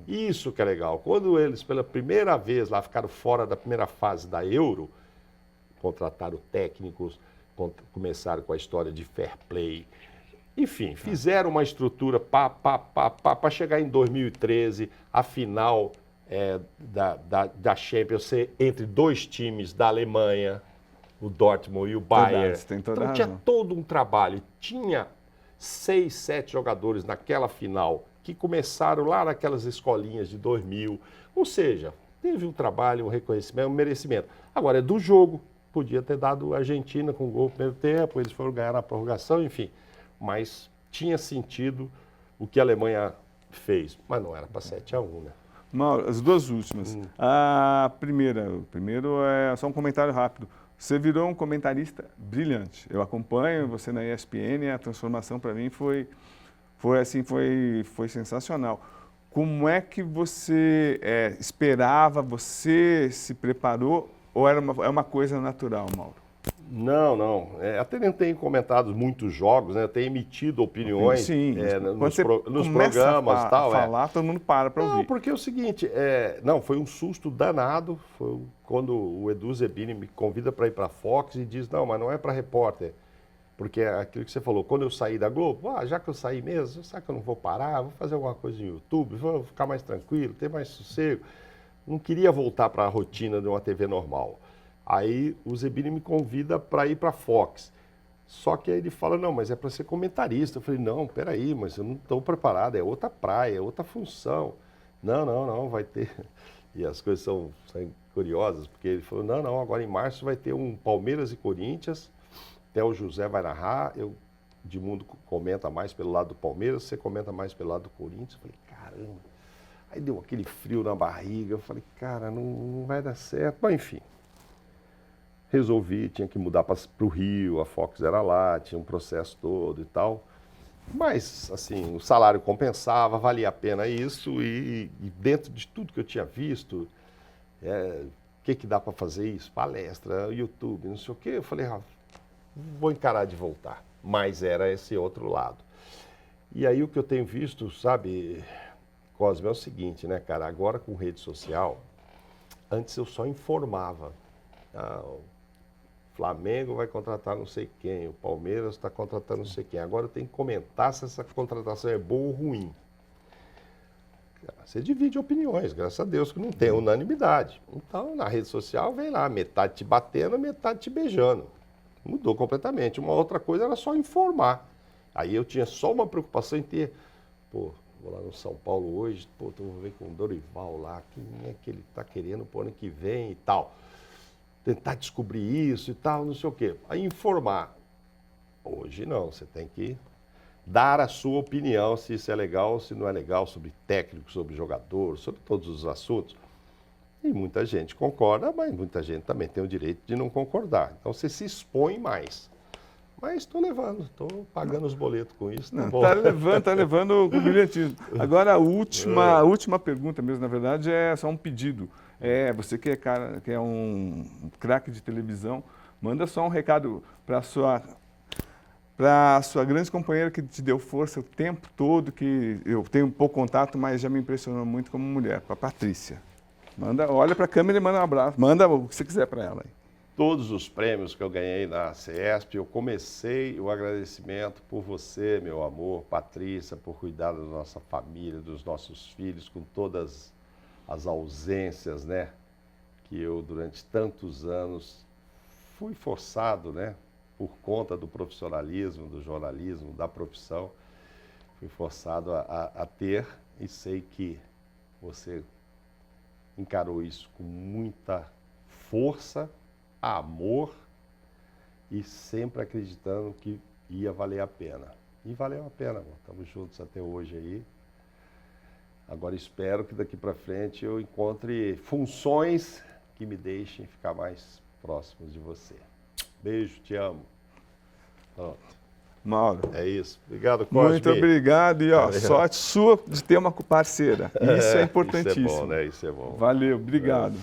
Isso que é legal. Quando eles, pela primeira vez, lá ficaram fora da primeira fase da Euro, contrataram técnicos, começaram com a história de fair play. Enfim, fizeram uma estrutura para chegar em 2013, a final da Champions ser entre 2 times da Alemanha, o Dortmund e o Bayern. Então tinha todo um trabalho. Tinha 6, 7 jogadores naquela final que começaram lá naquelas escolinhas de 2000. Ou seja, teve um trabalho, um reconhecimento, um merecimento. Agora, é do jogo. Podia ter dado a Argentina com gol no primeiro tempo, eles foram ganhar na prorrogação, enfim. Mas tinha sentido o que a Alemanha fez. Mas não era para 7-1, né?
Mauro, as 2 últimas. A primeiro é só um comentário rápido. Você virou um comentarista brilhante. Eu acompanho você na ESPN, a transformação para mim foi sensacional. Como é que você esperava, você se preparou ou é uma coisa natural, Mauro?
Não. Até nem tenho comentado muitos jogos, né? Eu tenho emitido opiniões.
Sim,
nos programas e tal.
Falar, todo mundo para ouvir.
Não, porque é o seguinte, foi um susto danado. Foi quando o Edu Zebini me convida para ir para a Fox e diz, não, mas não é para repórter. Porque é aquilo que você falou, quando eu saí da Globo, já que eu saí mesmo, sabe que eu não vou parar, vou fazer alguma coisa no YouTube, vou ficar mais tranquilo, ter mais sossego. Não queria voltar para a rotina de uma TV normal. Aí o Zebini me convida para ir para a Fox. Só que aí ele fala, não, mas é para ser comentarista. Eu falei, não, peraí, mas eu não estou preparado, é outra praia, é outra função. Não, vai ter... E as coisas são curiosas, porque ele falou, não, agora em março vai ter um Palmeiras e Corinthians, até o José vai narrar, Edmundo comenta mais pelo lado do Palmeiras, você comenta mais pelo lado do Corinthians. Eu falei, caramba. Aí deu aquele frio na barriga, eu falei, cara, não vai dar certo. Mas enfim, resolvi, tinha que mudar para o Rio, a Fox era lá, tinha um processo todo e tal. Mas, assim, o salário compensava, valia a pena isso e dentro de tudo que eu tinha visto, o que dá para fazer isso? Palestra, YouTube, não sei o quê. Eu falei, vou encarar de voltar. Mas era esse outro lado. E aí o que eu tenho visto, sabe, Cosme, é o seguinte, né, cara? Agora com rede social, antes eu só informava. O Flamengo vai contratar não sei quem, o Palmeiras está contratando não sei quem. Agora eu tenho que comentar se essa contratação é boa ou ruim.
Você divide opiniões, graças a Deus que não tem unanimidade. Então, na rede social, vem lá, metade te batendo, metade te beijando. Mudou completamente. Uma outra coisa era só informar. Aí eu tinha só uma preocupação em ter, pô, vou lá no São Paulo hoje, pô, vou ver com o Dorival lá, quem é que ele está querendo pro ano que vem e tal. Tentar descobrir isso e tal, não sei o quê. Aí informar. Hoje não, você tem que dar a sua opinião se isso é legal ou se não é legal, sobre técnico, sobre jogador, sobre todos os assuntos. E muita gente concorda, mas muita gente também tem o direito de não concordar. Então você se expõe mais. Mas estou levando, estou pagando os boletos com isso.
Está levando com brilhantismo. Agora, a última pergunta mesmo, na verdade, é só um pedido. Você que é um craque de televisão, manda só um recado para a sua grande companheira que te deu força o tempo todo, que eu tenho pouco contato, mas já me impressionou muito como mulher, para a Patrícia. Olha para a câmera e manda um abraço. Manda o que você quiser para ela.
Todos os prêmios que eu ganhei na CESP, eu comecei o agradecimento por você, meu amor, Patrícia, por cuidar da nossa família, dos nossos filhos, com todas as ausências, né? Que eu, durante tantos anos, fui forçado, né? Por conta do profissionalismo, do jornalismo, da profissão, fui forçado a ter, e sei que você encarou isso com muita força, amor e sempre acreditando que ia valer a pena. E valeu a pena, amor. Estamos juntos até hoje aí. Agora espero que daqui para frente eu encontre funções que me deixem ficar mais próximos de você. Beijo, te amo. Pronto.
Mauro.
É isso. Obrigado, Cosme.
Muito obrigado e sorte sua de ter uma parceira. Isso é importantíssimo.
Isso é bom, né? Isso é bom.
Valeu, obrigado.